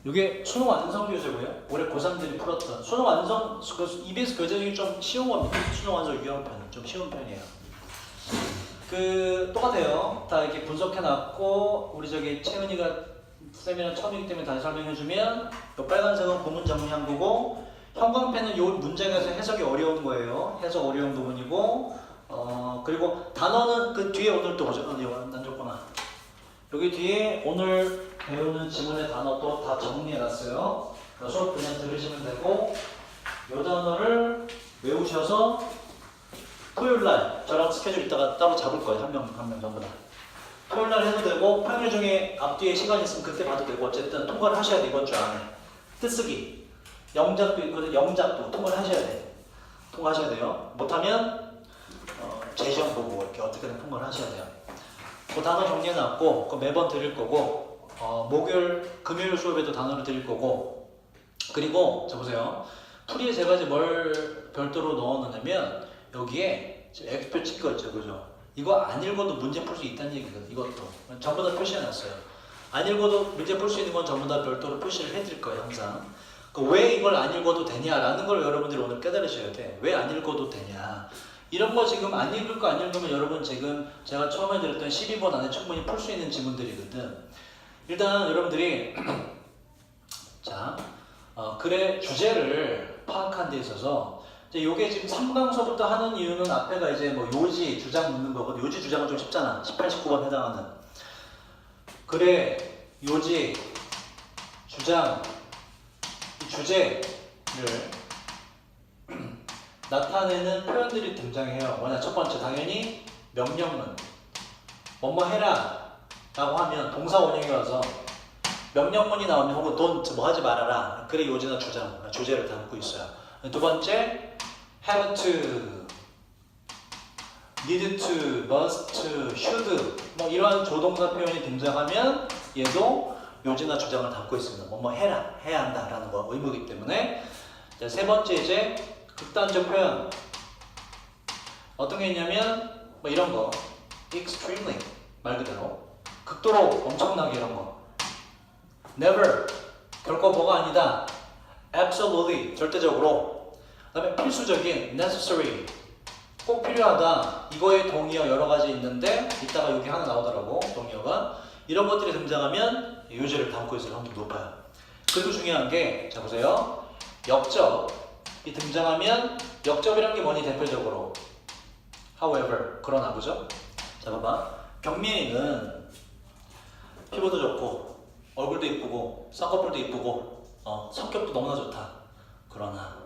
이게 수능 완성 교재고요. 올해 고3들이 풀었던 수능 완성 EBS 교재 중에 좀 쉬운 겁니다. 수능 완성 유형 편은 좀 쉬운 편이에요. 똑같아요. 다 이렇게 분석해놨고 우리 저기 채은이가 쌤이랑 처음이기 때문에 다시 설명해주면 이 빨간색은 구문 정리한 거고 형광펜은 이 문장에서 해석이 어려운 거예요. 해석 어려운 부분이고 그리고 단어는 그 뒤에 오늘 또 보죠. 안 줬구나. 여기 뒤에 오늘 배우는 지문의 단어도 다 정리해놨어요. 수업 그냥 들으시면 되고 이 단어를 외우셔서 토요일날 저랑 스케줄 이따가 따로 잡을 거예요. 한 명 전부 다. 토요일날 해도 되고 평일 중에 앞뒤에 시간이 있으면 그때 봐도 되고 어쨌든 통과를 하셔야 돼. 이번 주 안에. 뜻쓰기. 영작도 있거든. 영작도 통과를 하셔야 돼. 통과하셔야 돼요. 못하면 재시험 보고 이렇게 어떻게든 통과를 하셔야 돼요. 그 단어 정리해놨고 그 매번 드릴 거고 목요일, 금요일 수업에도 단어를 드릴 거고 그리고 자 보세요. 풀이에 제가 이제 뭘 별도로 넣어놓냐면 여기에 X표 찍고 있죠, 그죠? 이거 안 읽어도 문제 풀 수 있다는 얘기거든. 이것도 전부 다 표시해놨어요. 안 읽어도 문제 풀 수 있는 건 전부 다 별도로 표시를 해드릴 거예요, 항상. 왜 이걸 안 읽어도 되냐라는 걸 여러분들이 오늘 깨달으셔야 돼. 왜 안 읽어도 되냐? 이런 거 지금 안 읽을 거 안 읽으면 여러분 지금 제가 처음에 드렸던 12번 안에 충분히 풀 수 있는 지문들이거든. 일단 여러분들이 자 글의 주제를 파악한 데 있어서 이제 요게 지금 3강서부터 하는 이유는 앞에가 이제 뭐 요지, 주장 묻는 거거든. 요지, 주장은 좀 쉽잖아. 18, 19번 해당하는 글의 요지, 주장, 이 주제를 나타내는 표현들이 등장해요. 뭐냐? 첫 번째 당연히 명령문. 뭐뭐 해라 라고 하면 동사 원형이 와서 명령문이 나오면 혹은 don't 뭐 하지 말아라. 글의 요지나 주장, 주제를 담고 있어요. 두 번째 have to, need to, must, should 뭐 이러한 조동사 표현이 등장하면 얘도 요지나 주장을 담고 있습니다. 뭐뭐 해라, 해야 한다 라는 거 의무이기 때문에. 자, 세 번째 이제 극단적 표현 어떤 게 있냐면 뭐 이런 거 extremely 말 그대로 극도로 엄청나게 이런 거 never 결코 뭐가 아니다 absolutely 절대적으로 그 다음에 필수적인 necessary 꼭 필요하다 이거의 동의어 여러 가지 있는데 이따가 여기 하나 나오더라고 동의어가 이런 것들이 등장하면 요지를 담고 있을 확률이 높아요. 그리고 중요한 게 자 보세요 역접이 등장하면 역접이란 게 뭐니 대표적으로 however 그러나 그죠? 자 봐봐 경민이는 피부도 좋고 얼굴도 이쁘고 쌍꺼풀도 이쁘고 성격도 너무나 좋다 그러나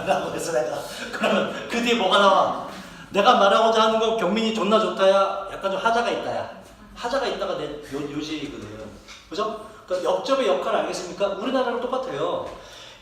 라고 해서 내가 그러면 그 뒤에 뭐가 나와? 내가 말하고자 하는 건 경민이 존나 좋다야 약간 좀 하자가 있다야 하자가 있다가 내 요지거든 그죠? 그러니까 역접의 역할 알겠습니까? 우리나라랑 똑같아요.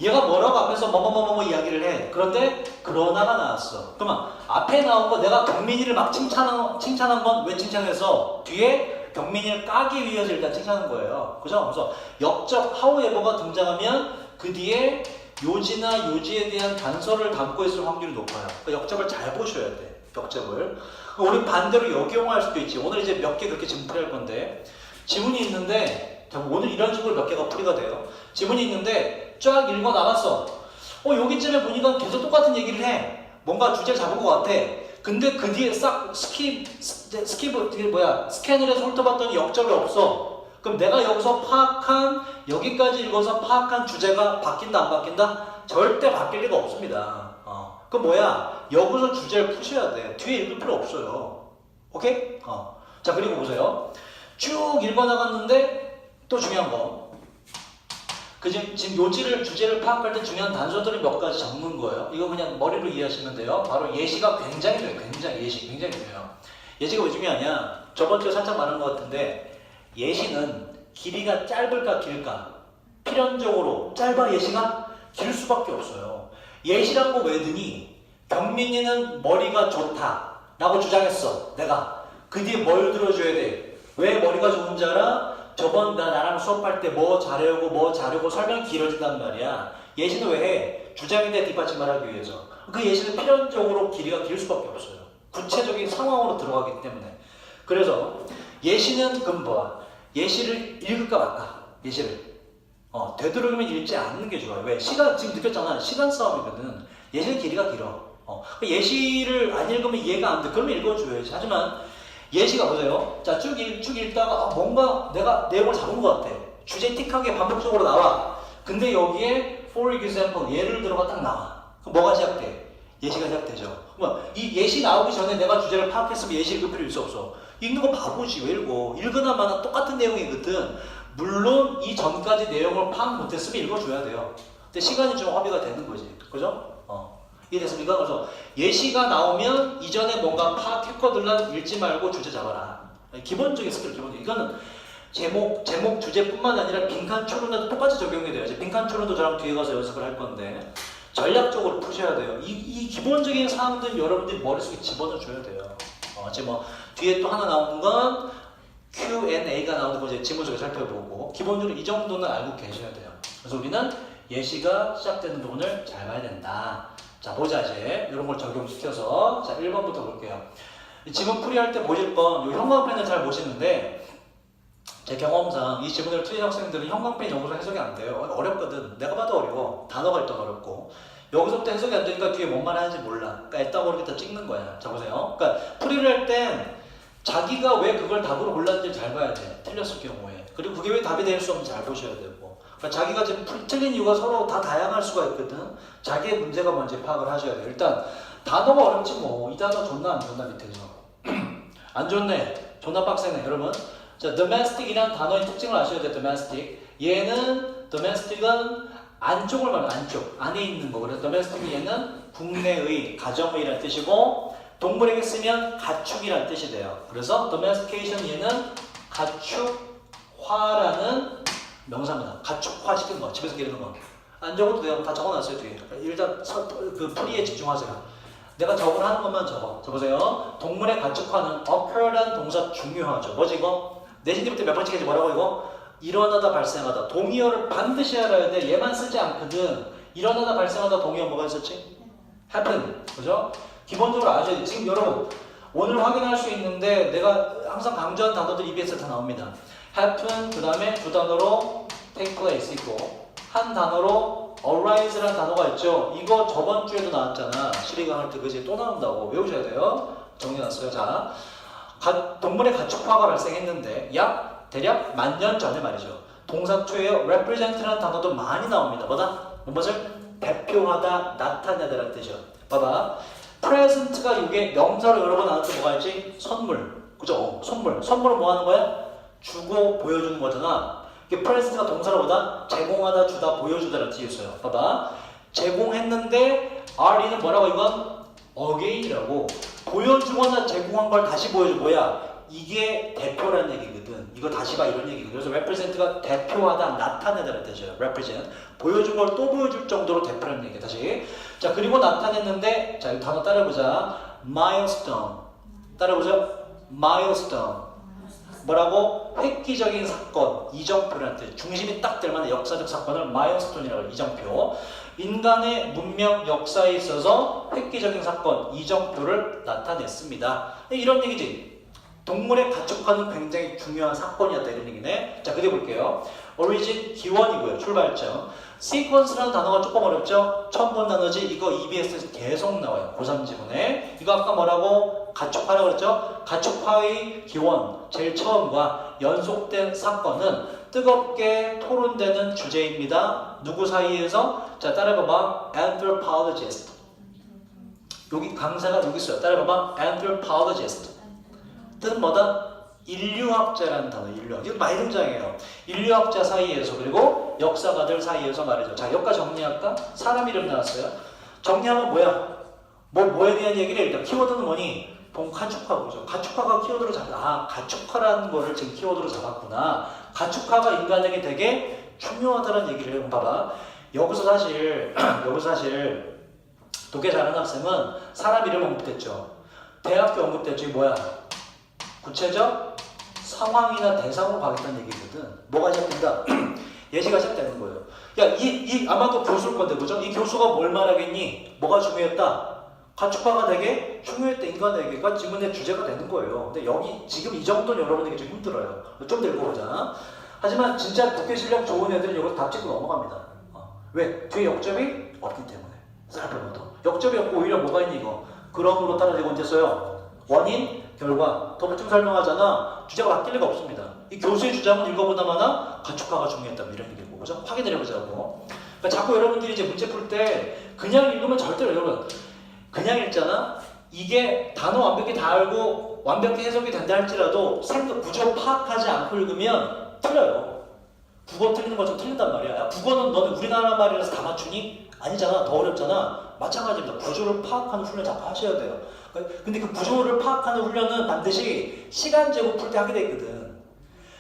얘가 뭐라고 앞에서 뭐뭐뭐뭐 이야기를 해. 그런데 그러나가 나왔어. 그러면 앞에 나온 거 내가 경민이를 막 칭찬한 건 왜 칭찬해서 뒤에 경민이를 까기 위해서 일단 칭찬한 거예요. 그죠? 그래서 역적 however가 등장하면 그 뒤에 요지나 요지에 대한 단서를 담고 있을 확률이 높아요. 그러니까 역적을 잘 보셔야 돼. 역적을. 우리 반대로 역용할 수도 있지. 오늘 이제 몇 개 그렇게 지문 풀이할 건데 지문이 있는데 오늘 이런 식으로 몇 개가 풀이가 돼요. 지문이 있는데 쫙 읽어 나갔어. 여기쯤에 보니까 계속 똑같은 얘기를 해. 뭔가 주제 잡은 것 같아. 근데 그 뒤에 싹 스캔을 해서 훑어봤더니 역접이 없어. 그럼 내가 여기서 파악한 여기까지 읽어서 파악한 주제가 바뀐다 안 바뀐다? 절대 바뀔 리가 없습니다. 그럼 뭐야? 여기서 주제를 푸셔야 돼. 뒤에 읽을 필요 없어요. 오케이? 자 그리고 보세요. 쭉 읽어 나갔는데 또 중요한 거. 지금 요지를 주제를 파악할 때 중요한 단서들을 몇 가지 적는 거예요. 이거 그냥 머리로 이해하시면 돼요. 바로 예시가 굉장히 중요해요. 굉장히 중요해요. 예시가 왜 중요하냐? 저번 주에 살짝 말한 것 같은데 예시는 길이가 짧을까 길까? 필연적으로 짧아 예시가 길 수밖에 없어요. 예시란 거 왜 드니? 경민이는 머리가 좋다 라고 주장했어. 내가 그 뒤에 뭘 들어줘야 돼? 왜 머리가 좋은지 알아? 저번 나랑 수업할 때 뭐 자려고 설명이 길어진단 말이야. 예시는 왜 해? 주장에 대해 뒷받침을 하기 위해서. 그 예시는 필연적으로 길이가 길 수밖에 없어요. 구체적인 상황으로 들어가기 때문에. 그래서 예시는 그럼 뭐야? 예시를 읽을까 말까? 예시를. 되도록이면 읽지 않는 게 좋아요. 왜? 시간, 지금 느꼈잖아. 시간 싸움이거든. 예시의 길이가 길어. 예시를 안 읽으면 이해가 안 돼. 그러면 읽어줘야지. 하지만 예시가 보세요. 자, 쭉 읽다가 뭔가 내가 내용을 잡은 것 같아. 주제 틱하게 반복적으로 나와. 근데 여기에 for example, 예를 들어가 딱 나와. 그럼 뭐가 시작돼? 예시가 시작되죠. 이 예시 나오기 전에 내가 주제를 파악했으면 예시 읽을 필요 있어 없어? 읽는 거 바보지. 왜 읽어? 읽으나 마나 똑같은 내용이거든. 물론 이 전까지 내용을 파악 못했으면 읽어줘야 돼요. 근데 시간이 좀 허비가 되는 거지. 그죠? 이해됐습니까? 그래서 예시가 나오면 이전에 뭔가 파악했거든 읽지 말고 주제 잡아라. 기본적인 스킬, 기본적인. 이거는 제목 주제뿐만 아니라 빈칸 추론에도 똑같이 적용이 돼요. 이제 빈칸 추론도 저랑 뒤에 가서 연습을 할 건데 전략적으로 푸셔야 돼요. 이 기본적인 사항들 여러분들이 머릿속에 집어넣어줘야 돼요. 지금 뭐 뒤에 또 하나 나오는 건 Q&A가 나오는 거 이제 지문 속에 살펴보고 기본적으로 이 정도는 알고 계셔야 돼요. 그래서 우리는 예시가 시작되는 부분을 잘 봐야 된다. 자, 보자 이제 이런 걸 적용시켜서 자 1번부터 볼게요. 지문 풀이할 때 보실 건 형광펜을 잘 보시는데 제 경험상 이 지문을 틀린 학생들은 형광펜 영어로 해석이 안 돼요. 어렵거든. 내가 봐도 어려워. 단어가 일단 어렵고 여기서부터 해석이 안 되니까 뒤에 뭔 말 하는지 몰라. 그러니까 애따구르게 다 찍는 거야. 자 보세요. 그러니까 풀이를 할 땐 자기가 왜 그걸 답으로 골랐는지 잘 봐야 돼. 틀렸을 경우에. 그리고 그게 왜 답이 될 수 없는지 잘 보셔야 되고. 그러니까 자기가 지금 틀린 이유가 서로 다 다양할 수가 있거든. 자기의 문제가 뭔지 파악을 하셔야 돼요. 일단 단어가 어렵지 뭐. 이 단어 좋나 안 좋나 밑에서. 안 좋네. 존나 빡세네. 여러분. 자, domestic이란 단어의 특징을 아셔야 돼요. domestic. 얘는 domestic은 안쪽을 말하는 안쪽. 안에 있는 거. 그래서 domestic 얘는 국내의, 가정의라는 뜻이고 동물에게 쓰면 가축이라는 뜻이 돼요. 그래서 domestication 얘는 가축화라는 명사입니다. 가축화 시키는 거, 집에서 기르는 거. 안 적어도 돼요. 다 적어놨어요 뒤에. 일단 그 풀이에 집중하세요. 내가 적으라 하는 것만 적어. 자 보세요. 동물의 가축화는 occur라는 동사 중요하죠. 뭐지 이거? 내신부터 몇 번째 게지 뭐라고 이거? 일어나다 발생하다. 동의어를 반드시 알아야 돼. 얘만 쓰지 않거든. 일어나다 발생하다 동의어 뭐가 있었지? happen. 그죠? 기본적으로 아셔야 돼. 지금 여러분 오늘 확인할 수 있는데 내가 항상 강조한 단어들 EBS에 다 나옵니다. happen 그 다음에 두 단어로 take place 있고 한 단어로 arise라는 단어가 있죠. 이거 저번 주에도 나왔잖아. 실의강 할 때 그지 또 나온다고 외우셔야 돼요. 정리해놨어요. 자, 동물의 가축화가 발생했는데 대략 10,000년 전에 말이죠. 동사투에 represent라는 단어도 많이 나옵니다. 뭐다? 무엇을? 대표하다, 나타내다라는 뜻이죠. 봐봐. present가 이게 명사로 여러 번 나왔던 뭐가 있지? 선물. 그죠? 선물. 선물은 뭐 하는 거야? 주고 보여주는 거잖아. 이게 present가 동사로 보다 제공하다, 주다, 보여주다라는 뜻이 있어요. 봐봐. 제공했는데 RE는 뭐라고 이건? again이라고. 보여주거나 제공한 걸 다시 보여줘. 뭐야? 이게 대표라는 얘기거든. 이거 다시 봐 이런 얘기거든. 그래서 represent가 대표하다, 나타내다라는 뜻이에요. represent. 보여준 걸 또 보여줄 정도로 대표라는 얘기야. 다시. 자 그리고 나타냈는데 자 이 단어 따라해보자. milestone. 따라해보자. milestone. 뭐라고? 획기적인 사건, 이정표라는 뜻. 중심이 딱 될 만한 역사적 사건을 milestone이라고 해요. 이정표. 인간의 문명 역사에 있어서 획기적인 사건, 이정표를 나타냈습니다. 이런 얘기지. 동물의 가축화는 굉장히 중요한 사건이었다 이런 얘기네. 자, 그게 볼게요. origin 기원이고요. 출발점. sequence라는 단어가 조금 어렵죠? 처음 본 단어지. 이거 EBS에서 계속 나와요. 고3 지문에. 이거 아까 뭐라고? 가축화라고 그랬죠? 가축화의 기원, 제일 처음과 연속된 사건은 뜨겁게 토론되는 주제입니다. 누구 사이에서? 자, 따라해봐봐. anthropologist. 여기 강사가 여기 있어요. 따라해봐봐. anthropologist. 뜻은 뭐다? 인류학자라는 단어, 인류학. 이거 많이 등장해요. 인류학자 사이에서 그리고 역사가들 사이에서 말이죠. 자, 여기까지 정리할까? 사람 이름 나왔어요. 정리하면 뭐야? 뭐에 대한 얘기를 일단 키워드는 뭐니? 가축화고죠. 가축화가 키워드로 가축화라는 거를 지금 키워드로 잡았구나. 가축화가 인간에게 되게 중요하다는 얘기를 해요. 봐봐. 여기서 사실 독해 잘하는 학생은 사람 이름 언급됐죠. 대학교 언급됐죠. 이게 뭐야? 구체적 상황이나 대상으로 가겠다는 얘기거든. 뭐가 시작된다? 예시가 시작되는 거예요. 야, 아마도 교수일 건데, 그죠? 이 교수가 뭘 말하겠니? 뭐가 중요했다? 가축화가 되게 중요했다, 인간에게가 지문의 주제가 되는 거예요. 근데 여기, 지금 이 정도는 여러분에게 좀 힘들어요. 좀 더 읽어보자. 하지만 진짜 독해 실력 좋은 애들은 이거 답 찍고 넘어갑니다. 왜? 뒤에 역접이 없기 때문에. 살펴봐도 역접이 없고 오히려 뭐가 있니 이거? 그럼으로 따라지고 언제 써요? 원인, 결과, 덧붙임 설명하잖아. 주제가 바뀔 리가 없습니다. 이 교수의 주장은 읽어보다마나 가축화가 중요했다 이런 얘기고, 그죠? 확인해보자고. 그러니까 자꾸 여러분들이 이제 문제 풀 때 그냥 읽으면 절대로 여러분 그냥 읽잖아. 이게 단어 완벽히 다 알고 완벽히 해석이 된다 할지라도 생각 구조 파악하지 않고 읽으면 틀려요. 국어 틀리는 것처럼 틀린단 말이야. 야, 국어는 너는 우리나라 말이라서 다 맞추니? 아니잖아. 더 어렵잖아. 마찬가지입니다. 구조를 파악하는 훈련 자꾸 하셔야 돼요. 근데 그 구조를 파악하는 훈련은 반드시 시간 제고 풀 때 하게 돼 있거든.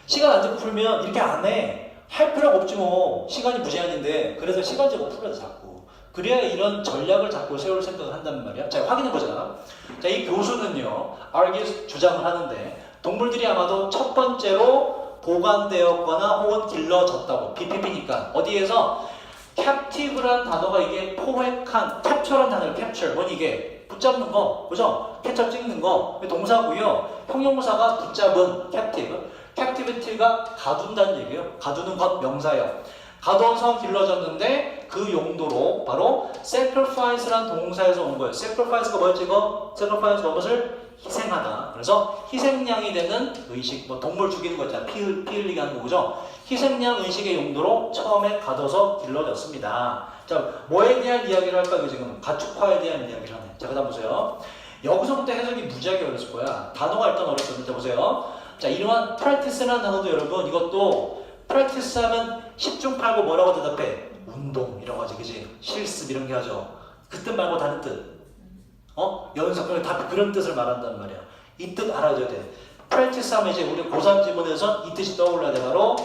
시간 안 제고 풀면 이렇게 안 해. 할 필요가 없지 뭐. 시간이 무제한인데. 그래서 시간 제고 풀어야 돼 자꾸. 그래야 이런 전략을 자꾸 세울 생각을 한단 말이야. 자, 확인해보자. 자, 이 교수는요, 알기 주장을 하는데, 동물들이 아마도 첫 번째로 보관되었거나 혹은 길러졌다고. BPP니까. 어디에서? captive란 단어가 이게 포획한, capture란 단어를 capture. 뭐니 이게? 붙잡는 거. 그죠? 캐쳐 찍는 거. 동사고요. 형용사가 붙잡은, captive. captivity가 가둔다는 얘기예요. 가두는 것 명사예요. 가둬서 길러졌는데 그 용도로 바로 sacrifice란 동사에서 온 거예요. sacrifice가 뭐였지 이거? sacrifice가 무엇을? 희생하다. 그래서 희생양이 되는 의식, 뭐 동물 죽이는 거 있잖아. 피 흘리게 하는 거죠. 희생양 의식의 용도로 처음에 가둬서 길러졌습니다. 자, 뭐에 대한 이야기를 할까요? 지금 가축화에 대한 이야기를 하네. 자, 그 다음 보세요. 여기서부터 해석이 무지하게 어렸을 거야. 단어가 일단 어렵습니다. 보세요. 자, 이러한 practice라는 단어도 여러분 이것도 practice 하면 10중 8구 뭐라고 대답해? 운동이라고 하지, 그지? 실습 이런 게 하죠. 그 뜻 말고 다른 뜻. 연습, 다 그런 뜻을 말한단 말이야. 이 뜻 알아줘야 돼. practice 하면 이제 우리 고3 지문에서 이 뜻이 떠올라야 돼. 바로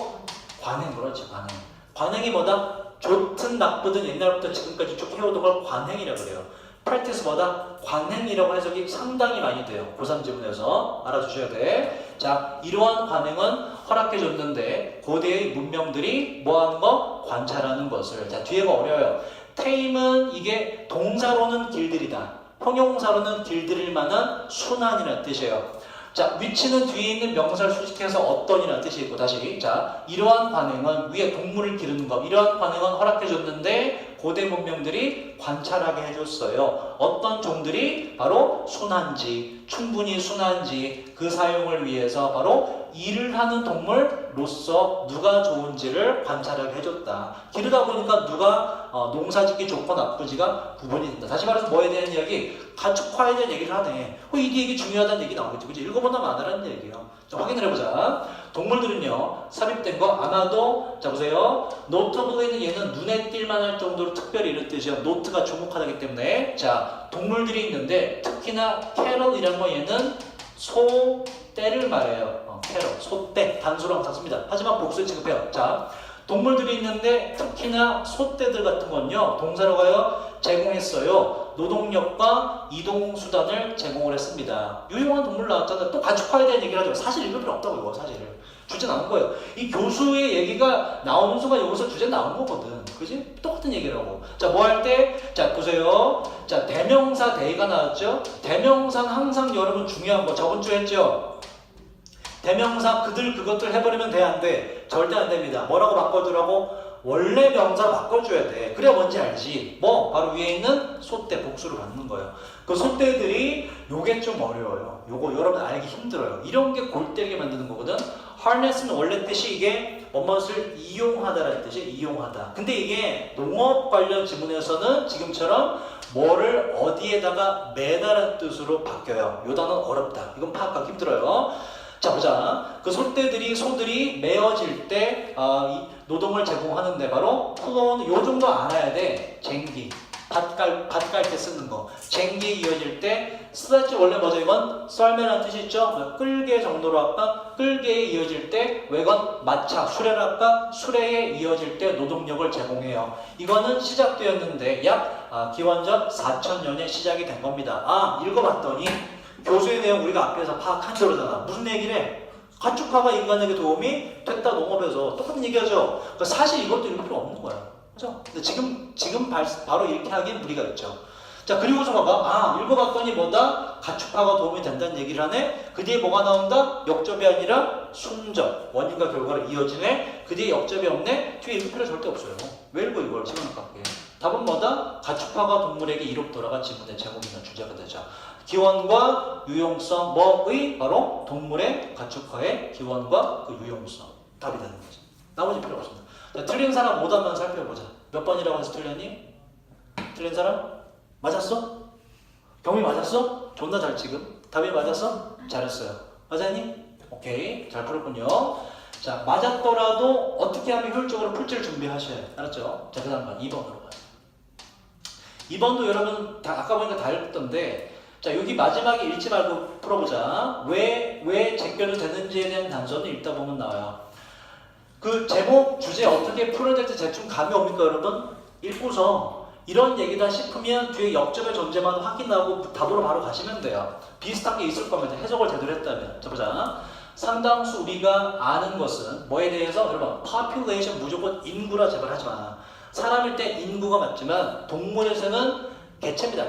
관행, 그렇지, 관행. 관행이 뭐다? 좋든 나쁘든 옛날부터 지금까지 쭉 해오던 걸 관행이라고 그래요. practice보다 관행이라고 해석이 상당히 많이 돼요. 고3 지문에서 알아주셔야 돼. 자, 이러한 관행은 허락해줬는데 고대의 문명들이 뭐하는 거? 관찰하는 것을. 자, 뒤에가 어려워요. tame은 이게 동사로는 길들이다. 형용사로는 길들일 만한 순환이라는 뜻이에요. 자, 위치는 뒤에 있는 명사를 수식해서 어떤이라는 뜻이 있고, 다시. 자, 이러한 관행은 위에 동물을 기르는 것, 이러한 관행은 허락해줬는데 고대 문명들이 관찰하게 해줬어요. 어떤 종들이? 바로 순환지, 충분히 순환지, 그 사용을 위해서 바로 일을 하는 동물로서 누가 좋은지를 관찰하게 해줬다. 기르다 보니까 누가 농사짓기 좋고 나쁘지가 구분이 된다. 다시 말해서 뭐에 대한 이야기? 가축화에 대한 얘기를 하네. 이 얘기 중요하다는 얘기 나오겠지. 그치? 읽어본다면 안 하라는 얘기예요. 자, 확인을 해보자. 동물들은요, 삽입된 거 아마도, 자, 보세요. 노트블리는 얘는 눈에 띌만 할 정도로 특별히 이런 뜻이에요. 노트가 주목하기 때문에. 자, 동물들이 있는데, 특히나 캐럴이란 거 얘는 소떼를 말해요. 캐럴, 소떼, 단수로 항상 씁니다. 하지만 복수에 취급해요. 자, 동물들이 있는데 특히나 소떼들 같은 건요, 동사로 가요, 제공했어요. 노동력과 이동수단을 제공을 했습니다. 유용한 동물 나왔잖아요. 또 가축화에 대한 얘기를 하죠. 사실 읽을 필요 없다고 이거 사실을. 주제 나온 거예요. 이 교수의 얘기가 나오는 순간 여기서 주제 나온 거거든. 그지? 똑같은 얘기를 하고. 자, 뭐 할 때? 자, 보세요. 자, 대명사 대의가 나왔죠? 대명사는 항상 여러분 중요한 거. 저번 주에 했죠? 대명사 그들 그것들 해버리면 돼, 안 돼? 절대 안 됩니다. 뭐라고 바꿔주라고? 원래 명사 바꿔줘야 돼. 그래야 뭔지 알지. 뭐? 바로 위에 있는 소떼 복수를 받는 거예요. 그 소떼들이 요게 좀 어려워요. 요거 여러분 알기 힘들어요. 이런 게 골 때리게 만드는 거거든. harness는 원래 뜻이 이게 무엇을 이용하다라는 뜻이 이용하다. 근데 이게 농업 관련 지문에서는 지금처럼 뭐를 어디에다가 매다라는 뜻으로 바뀌어요. 요 단어는 어렵다. 이건 파악하기 힘들어요. 자, 보자. 그 소들이 메어질 때 이 노동을 제공하는데 바로 플로우는 요 정도 알아야 돼. 쟁기. 밭 깔 때 쓰는 거. 쟁기에 이어질 때 쓰다지 원래 뭐죠? 이건 썰매라는 뜻이 있죠? 끌개 정도로 할까? 끌개에 이어질 때 왜건 마차, 수레를 할까? 수레에 이어질 때 노동력을 제공해요. 이거는 시작되었는데 약 기원전 4000년에 시작이 된 겁니다. 읽어봤더니 교수의 내용 우리가 앞에서 파악한 대로잖아. 무슨 얘기를 해? 가축화가 인간에게 도움이 됐다 농업에서 똑같은 얘기하죠. 그러니까 사실 이것도 읽을 필요 없는 거야. 그죠? 근데 지금 바로 이렇게 하기엔 무리가 있죠. 자, 그리고서 봐봐. 읽어봤더니 뭐다? 가축화가 도움이 된다는 얘기를 하네. 그 뒤에 뭐가 나온다? 역접이 아니라 순접. 원인과 결과로 이어지네. 그 뒤에 역접이 없네. 뒤에 읽을 필요 절대 없어요. 왜 읽어 이걸 집어넣을게. 답은 뭐다? 가축화가 동물에게 이롭더라가 지문의 제목이나 주제가 되죠. 기원과 유용성 뭐의? 바로 동물의 가축화의 기원과 그 유용성. 답이 되는 거죠. 나머지 필요 없습니다. 자, 틀린 사람 오답만 살펴보자. 몇 번이라고 해서 틀렸니? 틀린 사람? 맞았어? 경미 맞았어? 존나 잘 지금. 답이 맞았어? 잘했어요. 맞았니? 오케이. 잘 풀었군요. 자, 맞았더라도 어떻게 하면 효율적으로 풀지를 준비하셔야 해요. 알았죠? 자, 그 다음 번 2번으로 가요. 2번도 여러분 다 아까 보니까 다 읽었던데, 자, 여기 마지막에 읽지 말고 풀어보자. 왜 제껴도 되는지에 대한 단서는 읽다 보면 나와요. 그 제목, 주제 어떻게 풀어야 될지 대충 감이 옵니까, 여러분? 읽고서 이런 얘기다 싶으면 뒤에 역접의 존재만 확인하고 답으로 바로 가시면 돼요. 비슷한 게 있을 겁니다. 해석을 제대로 했다면. 자, 보자. 상당수 우리가 아는 것은 뭐에 대해서? 여러분, population 무조건 인구라 제발 하지 마. 사람일 때 인구가 맞지만 동물에서는 개체입니다.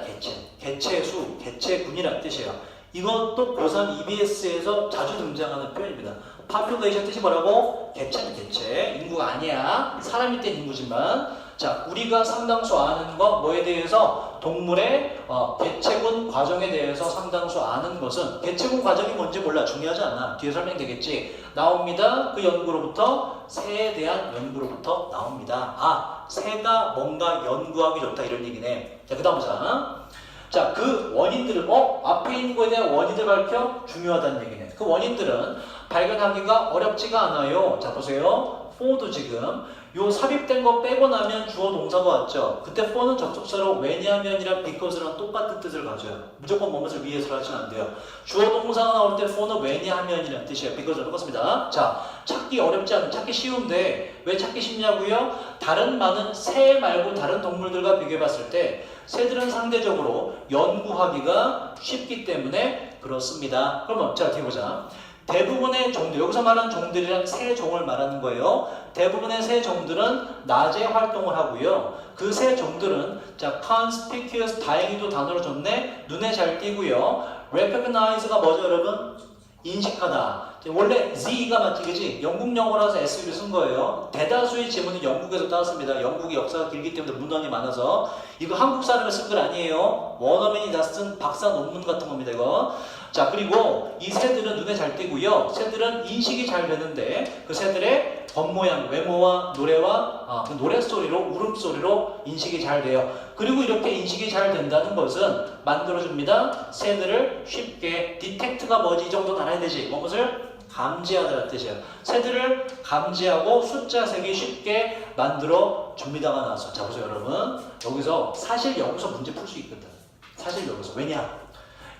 개체수, 개체군이라는 뜻이에요. 이것도 고3 EBS에서 자주 등장하는 표현입니다. population 뜻이 뭐라고? 개체는 개체, 인구가 아니야. 사람일 땐 인구지만. 자, 우리가 상당수 아는 것 뭐에 대해서? 동물의 개체군 과정에 대해서 상당수 아는 것은, 개체군 과정이 뭔지 몰라. 중요하지 않아. 뒤에 설명되겠지. 나옵니다. 그 연구로부터, 새에 대한 연구로부터 나옵니다. 새가 뭔가 연구하기 좋다 이런 얘기네. 자, 그 다음 보자. 자, 그 원인들은 앞에 있는 거에 대한 원인을 밝혀 중요하다는 얘기네. 그 원인들은 발견하기가 어렵지가 않아요. 자, 보세요. for도 지금 요 삽입된 거 빼고 나면 주어 동사가 왔죠. 그때 for는 접속사로 왜냐하면이랑 because랑 똑같은 뜻을 가져요. 무조건 뭐뭇을 위해서 하시면 안 돼요. 주어 동사가 나올 때 for는 왜냐하면이라는 뜻이에요. because랑 똑같습니다. 자, 찾기 어렵지 않은, 찾기 쉬운데 왜 찾기 쉽냐고요? 다른 많은 새 말고 다른 동물들과 비교해봤을 때 새들은 상대적으로 연구하기가 쉽기 때문에 그렇습니다. 그러면 자, 뒤에 보자. 대부분의 종들, 여기서 말하는 종들이란 새 종을 말하는 거예요. 대부분의 새 종들은 낮에 활동을 하고요. 그 새 종들은 자, conspicuous, 다행히도 단어로 줬네. 눈에 잘 띄고요. recognize가 뭐죠, 여러분? 인식하다. 원래 Z가 맞지, 그지? 영국 영어라서 S를 쓴 거예요. 대다수의 지문은 영국에서 따왔습니다. 영국이 역사가 길기 때문에 문헌이 많아서. 이거 한국 사람이 쓴 글 아니에요. 원어민이 다 쓴 박사 논문 같은 겁니다, 이거. 자, 그리고 이 새들은 눈에 잘 띄고요. 새들은 인식이 잘 되는데 그 새들의 겉모양, 외모와 노래와 그 노랫소리로, 울음소리로 인식이 잘 돼요. 그리고 이렇게 인식이 잘 된다는 것은 만들어줍니다. 새들을 쉽게, 디텍트가 뭐지? 이 정도는 알아야 되지. 무엇을? 감지하다는 뜻이에요. 새들을 감지하고 숫자 세기 쉽게 만들어줍니다가 나왔어. 자, 보세요, 여러분. 여기서 사실 여기서 문제 풀 수 있거든. 사실 여기서. 왜냐?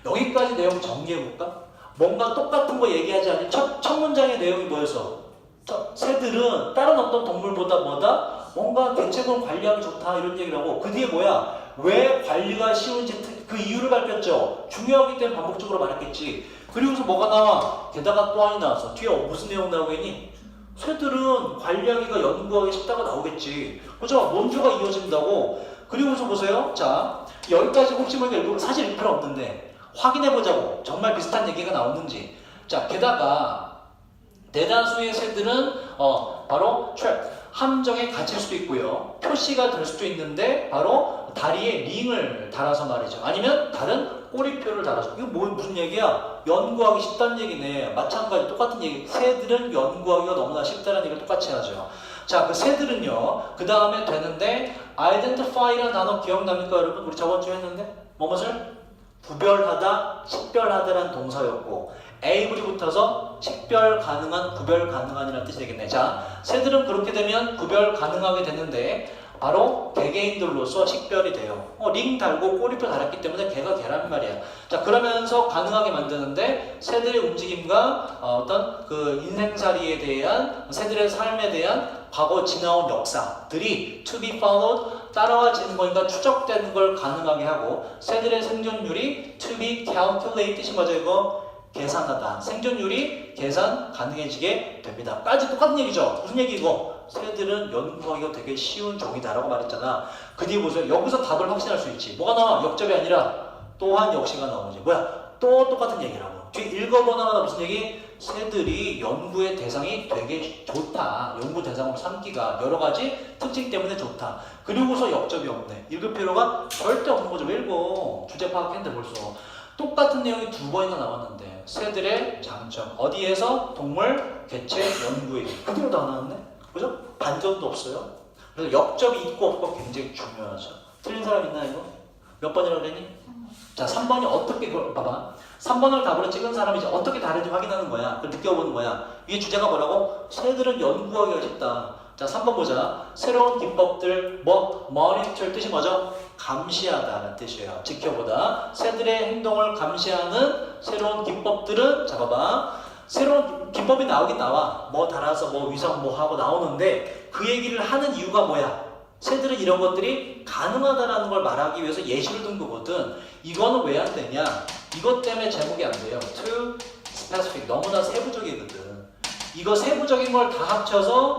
여기까지 내용 정리해볼까? 뭔가 똑같은 거 얘기하지 않니? 첫 문장의 내용이 뭐였어? 새들은 다른 어떤 동물보다 뭔가 개체군 관리하기 좋다 이런 얘기를 하고, 그 뒤에 뭐야? 왜 관리가 쉬운지 그 이유를 밝혔죠. 중요하기 때문에 반복적으로 말했겠지. 그리고서 뭐가 나와? 게다가 또 하나 나왔어. 뒤에 무슨 내용 나오겠니? 새들은 관리하기가 연구하기 쉽다가 나오겠지. 그죠? 논조가 이어진다고. 그리고서 보세요. 자, 여기까지 혹시 모르게 사실 읽을 필요 없는데 확인해보자고. 정말 비슷한 얘기가 나오는지. 자, 게다가 대다수의 새들은 바로 트랩, 함정에 갇힐 수도 있고요. 표시가 될 수도 있는데 바로 다리에 링을 달아서 말이죠. 아니면 다른 꼬리표를 달아서. 이거 무슨 얘기야? 연구하기 쉽다는 얘기네. 마찬가지 똑같은 얘기. 새들은 연구하기가 너무나 쉽다는 얘기를 똑같이 하죠. 자, 그 새들은요. 그 다음에 되는데 identify라는 단어 기억납니까, 여러분? 우리 저번 주에 했는데 뭐뭇을? 구별하다, 식별하다라는 동사였고 A불이 붙어서 식별 가능한, 구별 가능한이라는 뜻이 되겠네. 자, 새들은 그렇게 되면 구별 가능하게 되는데 바로 개개인들로서 식별이 돼요. 링 달고 꼬리표 달았기 때문에 개가 개란 말이야. 자, 그러면서 가능하게 만드는데 새들의 움직임과 어떤 그 인생살이에 대한, 새들의 삶에 대한 과거 지나온 역사들이 to be followed, 따라와지는 거니까 추적되는 걸 가능하게 하고, 새들의 생존율이 to be calculate 뜻이 뭐죠 이거? 계산하다. 생존율이 계산 가능해지게 됩니다. 까지 똑같은 얘기죠. 무슨 얘기고? 새들은 연구하기가 되게 쉬운 종이다라고 말했잖아. 그 뒤에 보세요. 여기서 답을 확신할 수 있지. 뭐가 나와? 역접이 아니라 또한 역시가 나오지. 뭐야? 또 똑같은 얘기라고. 뒤에 읽어보나마나 무슨 얘기? 새들이 연구의 대상이 되게 좋다. 연구 대상으로 삼기가 여러 가지 특징 때문에 좋다. 그리고서 역접이 없네. 읽을 필요가 절대 없는 거죠. 왜 읽어? 주제 파악했는데 벌써. 똑같은 내용이 두 번이나 나왔는데 새들의 장점. 어디에서? 동물, 개체, 연구에. 그대로 다 나왔네. 그죠? 반전도 없어요. 그래서 역접이 있고 없고 굉장히 중요하죠. 틀린 사람 있나 이거? 몇 번이라고 그랬니? 자, 3번이 어떻게, 봐봐. 3번을 답으로 찍은 사람이 이제 어떻게 다른지 확인하는 거야. 그걸 느껴보는 거야. 위에 주제가 뭐라고? 새들은 연구하기가 쉽다. 자, 3번 보자. 새로운 기법들, monitor 뜻이 뭐죠? 감시하다는 뜻이에요. 지켜보다. 새들의 행동을 감시하는 새로운 기법들은, 자, 봐봐. 새로운 기법이 나오긴 나와. 뭐 달아서 뭐 위성 뭐 하고 나오는데 그 얘기를 하는 이유가 뭐야? 새들은 이런 것들이 가능하다라는 걸 말하기 위해서 예시를 든 거거든. 이거는 왜 안 되냐? 이것 때문에 제목이 안 돼요. Too specific. 너무나 세부적이거든. 이거 세부적인 걸 다 합쳐서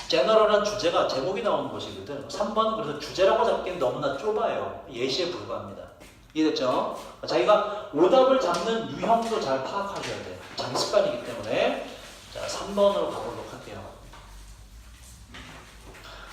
제너럴한 주제가 제목이 나오는 것이거든. 3번은 그래서 주제라고 잡기엔 너무나 좁아요. 예시에 불과합니다. 이해됐죠? 자기가 오답을 잡는 유형도 잘 파악하셔야 돼. 자기 습관이기 때문에. 자, 3번으로 가보도록 할게요.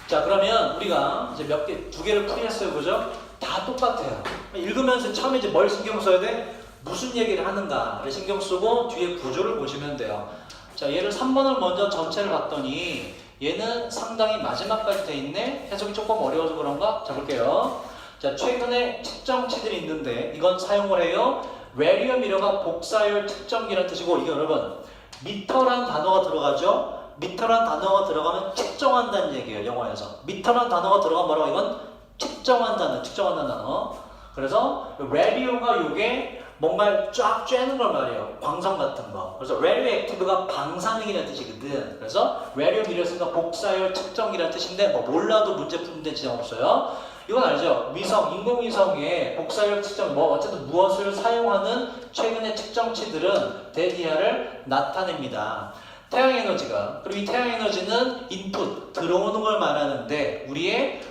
자, 그러면 우리가 이제 두 개를 풀이했어요. 그죠? 다 똑같아요. 읽으면서 처음에 이제 뭘 신경 써야 돼? 무슨 얘기를 하는가를 신경 쓰고 뒤에 구조를 보시면 돼요. 자, 얘를 3번을 먼저 전체를 봤더니 얘는 상당히 마지막까지 돼 있네. 해석이 조금 어려워서 그런가? 자, 볼게요. 자, 최근에 측정치들이 있는데 이건 사용을 해요. 레디엄 미러가 복사열 측정기라는 뜻이고, 이게 여러분 미터란 단어가 들어가죠. 미터란 단어가 들어가면 측정한다는 얘기예요. 영어에서 미터란 단어가 들어가면 뭐라고? 이건 측정한다는 단어. 그래서 라디오가 요게 뭔가 쫙 쬐는 걸 말이에요. 광선 같은 거. 그래서 radioactive가 방사능이라는 뜻이거든. 그래서 라디오 미러스가 복사열 측정기라는 뜻인데 뭐 몰라도 문제 푸는 데 지장 없어요. 이건 알죠? 위성, 인공위성의 복사열 측정, 뭐 어쨌든 무엇을 사용하는 최근의 측정치들은 대기하를 나타냅니다. 태양에너지가, 그리고 이 태양에너지는 인풋, 들어오는 걸 말하는데 우리의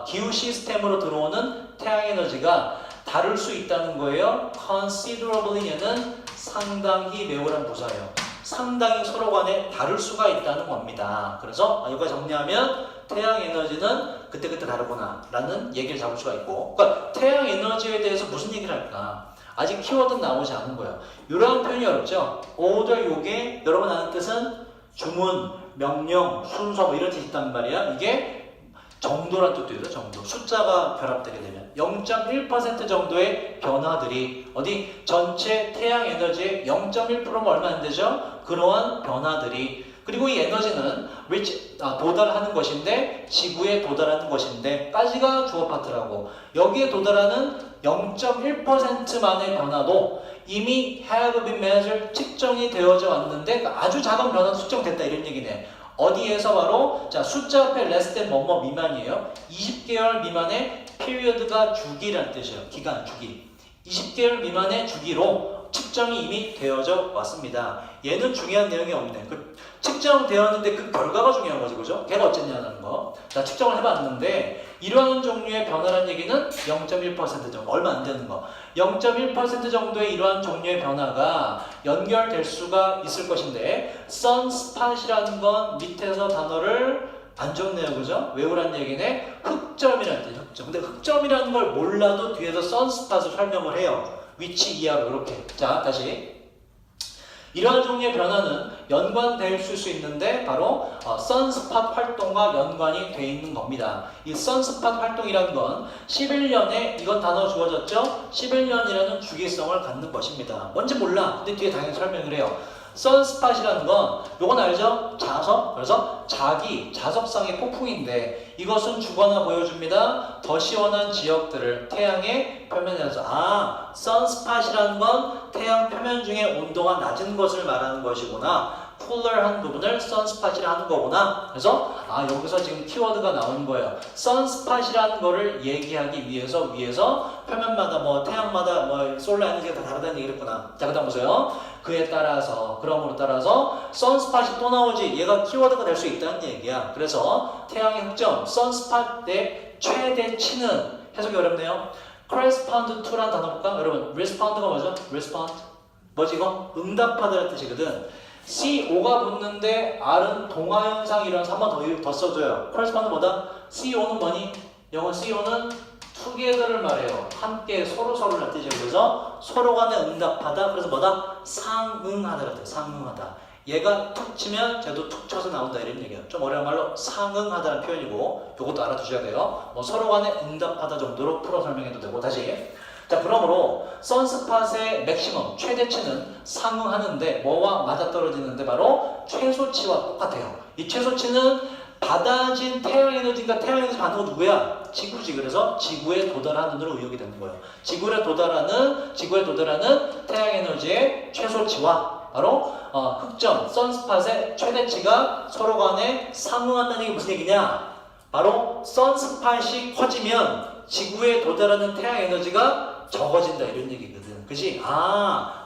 기후 시스템으로 들어오는 태양에너지가 다룰 수 있다는 거예요. considerably는 상당히 매우란 부사예요. 상당히 서로 간에 다룰 수가 있다는 겁니다. 그래서 여기까지 정리하면 태양에너지는 그때그때 다르구나 라는 얘기를 잡을 수가 있고, 그러니까 태양에너지에 대해서 무슨 얘기를 할까? 아직 키워드는 나오지 않은 거예요. 이런 표현이 어렵죠? order 요게 여러분 아는 뜻은 주문, 명령, 순서 뭐 이런 뜻이 있단 말이야. 이게 정도란 뜻도 있어요. 정도. 숫자가 결합되게 되면 0.1% 정도의 변화들이 어디 전체 태양 에너지의 0.1%면 얼마 안 되죠? 그러한 변화들이, 그리고 이 에너지는 도달하는 것인데, 지구에 도달하는 것인데 까지가 주어 파트라고, 여기에 도달하는 0.1%만의 변화도 이미 have been measured, 측정이 되어져 왔는데, 그러니까 아주 작은 변화도 측정됐다 이런 얘기네. 어디에서? 바로 자, 숫자 앞에 less than 뭐뭐 미만이에요. 20개월 미만의 period가 주기란 뜻이에요. 기간, 주기. 20개월 미만의 주기로 측정이 이미 되어져 왔습니다. 얘는 중요한 내용이 없네. 측정되었는데 그 결과가 중요한 거지, 그죠? 걔가 어쨌냐는 거. 자, 측정을 해봤는데 이러한 종류의 변화라는 얘기는 0.1% 정도, 얼마 안 되는 거. 0.1% 정도의 이러한 종류의 변화가 연결될 수가 있을 것인데, sunspot이라는 건 밑에서 단어를 안 좋네요, 그죠? 외우란 얘기네. 흑점이라는 뜻이에요. 흑점. 근데 흑점이라는 걸 몰라도 뒤에서 sunspot을 설명을 해요. 위치 이하로 이렇게. 자, 다시. 이러한 종류의 변화는 연관될 수 있는데 바로 선스팟 활동과 연관이 돼 있는 겁니다. 이 선스팟 활동이라는 건 11년에 이건 단어 주어졌죠? 11년이라는 주기성을 갖는 것입니다. 뭔지 몰라. 근데 뒤에 당연히 설명을 해요. 선스팟이라는 건 요건 알죠? 자석. 그래서 자석상의 폭풍인데 이것은 주거나 보여줍니다. 더 시원한 지역들을 태양의 표면에서 선스팟이라는 건 태양 표면 중에 온도가 낮은 것을 말하는 것이구나. 쿨러한 부분을 선스팟이라 하는 거구나. 그래서 여기서 지금 키워드가 나오는 거예요. 선스팟이라는 거를 얘기하기 위해서 위에서 표면마다 뭐 태양마다 뭐 솔라 에너지가 다 다르다는 얘기를 했구나. 자, 그다음 보세요. 그에 따라서 그러므로 따라서 선스팟이 또 나오지 얘가 키워드가 될 수 있다는 얘기야. 그래서 태양의 흑점 선스팟의 최대치는 해석이 어렵네요. correspond to라는 단어 볼까? 여러분 respond가 뭐죠? respond 뭐지 이거? 응답하다라는 뜻이거든. CO가 붙는데 R은 동화현상이라서 한 번 더 써줘요. correspond 뭐다? CO는 뭐니? 영어 CO는 together를 말해요. 함께 서로를 뜻이에요. 그래서 서로 간에 응답하다. 그래서 뭐다? 상응하다라는 뜻. 상응하다. 얘가 툭 치면 쟤도 툭 쳐서 나온다 이런 얘기예요. 좀 어려운 말로 상응하다는 표현이고 이것도 알아두셔야 돼요. 뭐 서로 간에 응답하다 정도로 풀어 설명해도 되고 다시 자 그러므로 선스팟의 맥시멈 최대치는 상응하는데 뭐와 맞아떨어지는데 바로 최소치와 똑같아요. 이 최소치는 받아진 태양 에너지니까 태양 에너지 받는 건 누구야? 지구지. 그래서 지구에 도달하는 으로 의역이 되는 거예요. 지구에 도달하는 태양 에너지의 최소치와 바로 흑점, 선스팟의 최대치가 서로 간에 상응한다는 얘기 무슨 얘기냐? 바로 선스팟이 커지면 지구에 도달하는 태양 에너지가 적어진다 이런 얘기거든. 그치?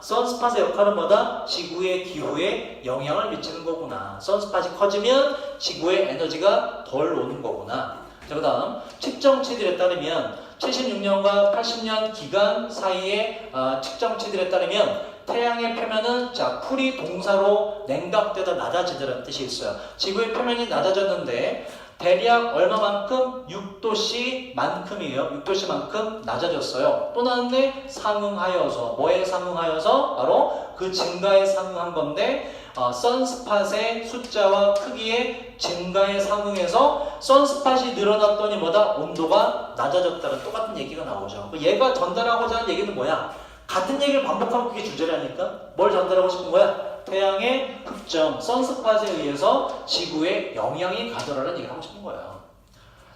선스팟의 역할은 뭐다? 지구의 기후에 영향을 미치는 거구나. 선스팟이 커지면 지구의 에너지가 덜 오는 거구나. 자, 그 다음 측정치들에 따르면 76년과 80년 기간 사이에 측정치들에 따르면 태양의 표면은 자 풀이 동사로 냉각되다 낮아지다라는 뜻이 있어요. 지구의 표면이 낮아졌는데 대략 얼마만큼? 6도씨 만큼이에요. 6도씨만큼 낮아졌어요. 또 나왔네? 상응하여서. 뭐에 상응하여서? 바로 그 증가에 상응한 건데 선스팟의 숫자와 크기의 증가에 상응해서 선스팟이 늘어났더니 뭐다? 온도가 낮아졌다는 똑같은 얘기가 나오죠. 얘가 전달하고자 하는 얘기는 뭐야? 같은 얘기를 반복하면 그게 주제라니까? 뭘 전달하고 싶은 거야? 태양의 흑점, 선스팟에 의해서 지구에 영향이 가더라는 얘기를 하고 싶은 거예요.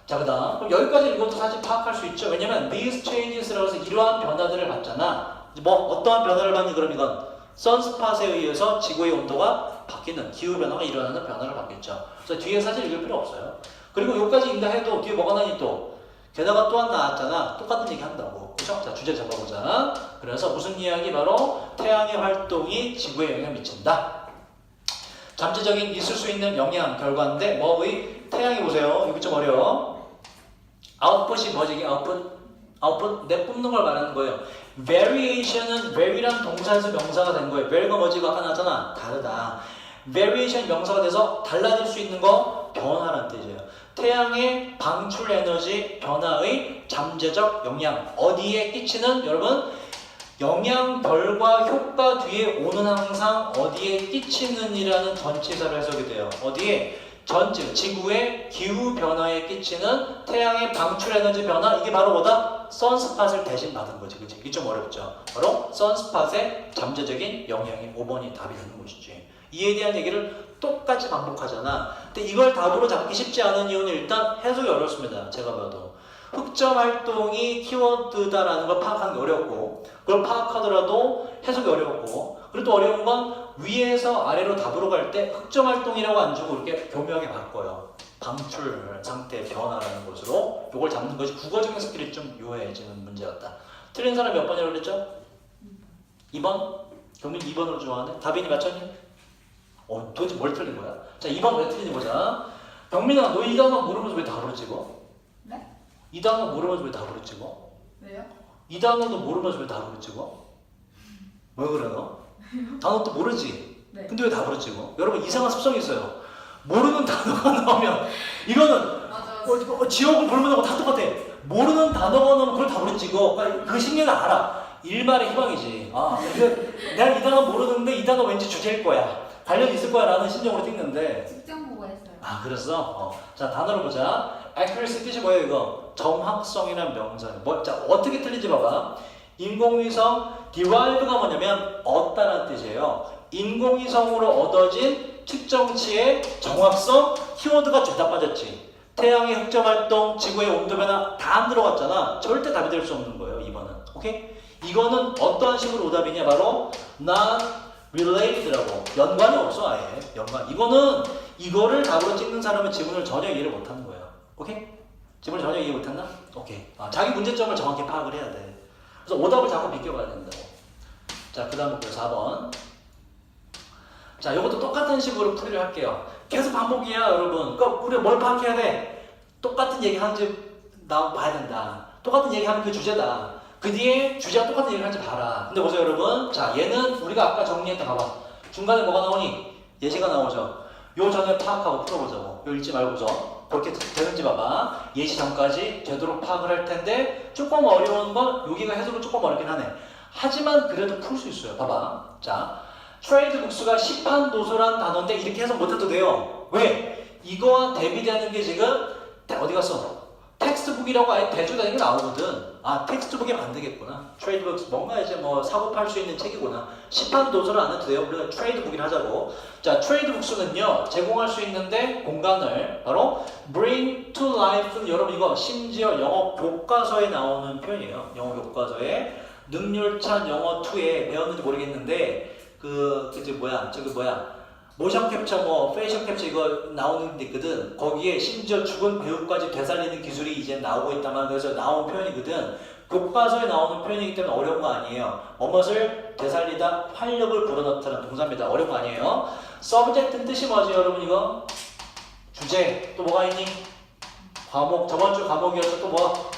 자, 그 다음. 그럼 여기까지 이것도 사실 파악할 수 있죠. 왜냐면 these changes라고 해서 이러한 변화들을 봤잖아. 뭐 어떠한 변화를 봤니? 그럼 이건 선스팟에 의해서 지구의 온도가 바뀌는 기후변화가 일어나는 변화를 받겠죠. 그래서 뒤에 사실 읽을 필요 없어요. 그리고 여기까지 읽다 해도 뒤에 뭐가 나니 또 게다가 또 하나 나왔잖아. 똑같은 얘기 한다고. 그죠? 자, 주제 잡아보자. 그래서 무슨 이야기? 바로 태양의 활동이 지구에 영향을 미친다. 잠재적인 있을 수 있는 영향 결과인데 뭐의 태양이 보세요. 이거 좀 어려워. 아웃풋이 뭐지? 이게 아웃풋 내뿜는 걸 말하는 거예요. variation은 vary란 동사에서 명사가 된 거예요. vary가 뭐지? 아까 나왔잖아. 다르다. variation 명사가 돼서 달라질 수 있는 거 변화라는 뜻이에요. 태양의 방출 에너지 변화의 잠재적 영향 어디에 끼치는 여러분 영향 결과 효과 뒤에 오는 항상 어디에 끼치는 이라는 전치사로 해석이 돼요. 어디에 전체 지구의 기후 변화에 끼치는 태양의 방출 에너지 변화 이게 바로 뭐다? 선스팟을 대신 받은 거지. 그치? 이게 좀 어렵죠. 바로 선스팟의 잠재적인 영향이 5번이 답이 되는 것이지. 이에 대한 얘기를 똑같이 반복하잖아. 근데 이걸 답으로 잡기 쉽지 않은 이유는 일단 해석이 어렵습니다. 제가 봐도. 흑점 활동이 키워드다라는 걸 파악하는 게 어렵고 그걸 파악하더라도 해석이 어렵고 그리고 또 어려운 건 위에서 아래로 답으로 갈 때 흑점 활동이라고 안 주고 이렇게 교묘하게 바꿔요. 방출 상태 변화라는 것으로 이걸 잡는 것이 국어적인 스킬이 좀 유해지는 문제였다. 틀린 사람 몇 번이라고 그랬죠? 2번? 경민 2번으로 좋아하네? 다빈이 맞췄니? 도대체 뭘 틀린 거야? 자, 2번 왜 틀리니 보자. 경민아, 너 이 단어 모르면서 왜 답으로 찍어? 네? 이 단어 모르면서 왜 답으로 찍어? 왜요? 이 단어도 모르면서 왜 답으로 찍어? 왜 그래 너? 단어도 모르지? 네. 근데 왜 답으로 찍어? 여러분 이상한 습성이 있어요. 모르는 단어가 나오면 이거는 맞아. 지옥을 불문하고 다 똑같아. 모르는 단어가 나오면 그걸 답으로 찍어. 그러니까 그 심리를 알아. 일말의 희망이지. 내가 이 단어 모르는데 이 단어 왠지 주제일 거야. 관련 있을 거야 라는 심정으로 찍는데 측정 보고 했어요. 그랬어? 자, 단어를 보자. accuracy 뜻이 뭐예요 이거? 정확성이란 명사예요. 자, 어떻게 틀린지 봐봐. 인공위성 derive가 뭐냐면 얻다라는 뜻이에요. 인공위성으로 얻어진 측정치의 정확성 키워드가 죄다 빠졌지. 태양의 흑점 활동, 지구의 온도 변화 다 안 들어갔잖아. 절대 답이 될 수 없는 거예요. 2번은. 오케이? 이거는 어떠한 식으로 오답이냐? 바로 not related라고. 연관이 없어 아예. 연관. 이거를 답으로 찍는 사람은 지문을 전혀 이해를 못하는 거예요. 오케이? 지문을 전혀 이해 못했나? 오케이. 자기 문제점을 정확히 파악을 해야 돼. 그래서 오답을 자꾸 비껴가야 된다고. 자, 그 다음 볼게요. 4번. 자, 이것도 똑같은 식으로 풀이를 할게요. 계속 반복이야, 여러분. 그러니까 우리가 뭘 파악해야 돼? 똑같은 얘기 하는지 나 봐야 된다. 똑같은 얘기 하는 그 주제다. 그 뒤에 주제가 똑같은 얘기를 하는지 봐라. 근데 보세요, 여러분. 자, 얘는 우리가 아까 정리했던 봐봐. 중간에 뭐가 나오니? 예시가 나오죠. 요 전에 파악하고 풀어보자고. 요 읽지 말고서. 그렇게 되는지 봐봐. 예시 전까지 되도록 파악을 할 텐데 조금 어려운 건 여기가 해석은 조금 어렵긴 하네. 하지만 그래도 풀 수 있어요. 봐봐. 자, 트레이드북스가 시판 도서란 단어인데 이렇게 해석 못해도 돼요. 왜? 이거와 대비되는 게 지금 어디 갔어? 텍스트북이라고 아예 대조되는 게 나오거든. 아, 텍스트북이면 안 되겠구나. 트레이드북스 뭔가 이제 뭐 사고 팔 수 있는 책이구나. 시판 도서를 안 해도 돼요. 우리가 트레이드북이라 하자고. 자, 트레이드북스는요 제공할 수 있는데 공간을 바로 bring to life. 여러분 이거 심지어 영어 교과서에 나오는 표현이에요. 영어 교과서에 능률찬 영어 2에 배웠는지 모르겠는데 저기 뭐야 모션 캡처 뭐 페이셜 캡처 이거 나오는 데 있거든. 거기에 심지어 죽은 배우까지 되살리는 기술이 이제 나오고 있다만 그래서 나온 표현이거든. 교과서에 나오는 표현이기 때문에 어려운 거 아니에요. 뭐뭇을 되살리다 활력을 불어넣다는 동사입니다. 어려운 거 아니에요. subject는 뜻이 뭐지 여러분 이거? 주제. 또 뭐가 있니? 과목. 저번 주 과목이어서 또 뭐?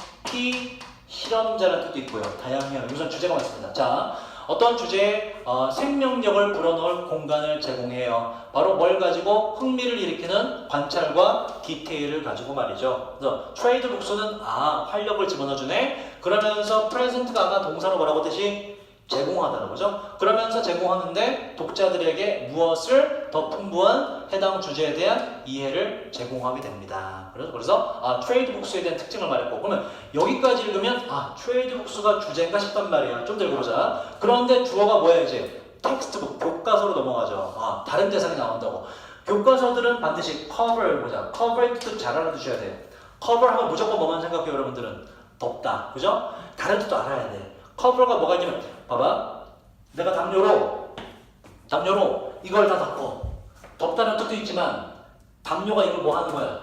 실험자라는 뜻도 있고요. 다양해요. 우선 주제가 많습니다. 자, 어떤 주제에 생명력을 불어넣을 공간을 제공해요. 바로 뭘 가지고? 흥미를 일으키는 관찰과 디테일을 가지고 말이죠. 그래서 트레이드북스는 활력을 집어넣어주네. 그러면서 프레젠트가 아까 동사로 뭐라고 뜻이? 제공하다는 거죠. 그러면서 제공하는데 독자들에게 무엇을 더 풍부한 해당 주제에 대한 이해를 제공하게 됩니다. 그래서 트레이드북스에 대한 특징을 말했고 그러면 여기까지 읽으면 트레이드북스가 주제인가 싶단 말이야. 좀 더 읽어보자. 그런데 주어가 뭐야 이제? 텍스트북, 교과서로 넘어가죠. 다른 대상이 나온다고. 교과서들은 반드시 cover를 보자. cover의 뜻도 잘 알아두셔야 돼. cover 하면 무조건 뭐만 생각해요 여러분들은? 덮다. 그죠? 다른 뜻도 알아야 돼. 커버가 뭐가 있냐면 봐봐 내가 담요로 이걸 다 덮어. 덮다는 뜻도 있지만 담요가 이걸 뭐 하는 거야?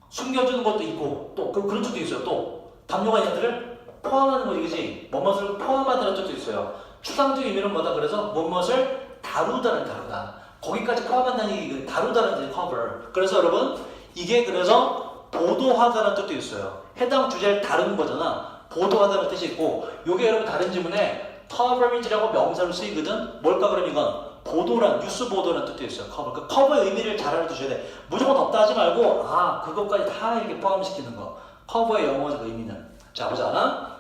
숨겨주는 것도 있고 또 그런 뜻도 있어요. 또 담요가 얘네들을 포함하는 거지 그지? 뭐뭇을 포함하다는 뜻도 있어요. 추상적 의미는 뭐다? 그래서 뭐뭇을 다루다 거기까지 포함한다는 얘기 다루다는 뜻이 커버. 그래서 여러분 이게 그래서 보도하다는 뜻도 있어요. 해당 주제를 다루는 거잖아. 보도하다는 뜻이 있고 요게 여러분 다른 지문에 coverage라고 명사로 쓰이거든. 뭘까 그럼 이건? 보도란 뉴스 보도라는 뜻도 있어요. 그 커버의 의미를 잘 알아두셔야 돼. 무조건 없다 하지 말고 그것까지 다 이렇게 포함시키는 거. 커버의 영어적 의미는. 자 보자.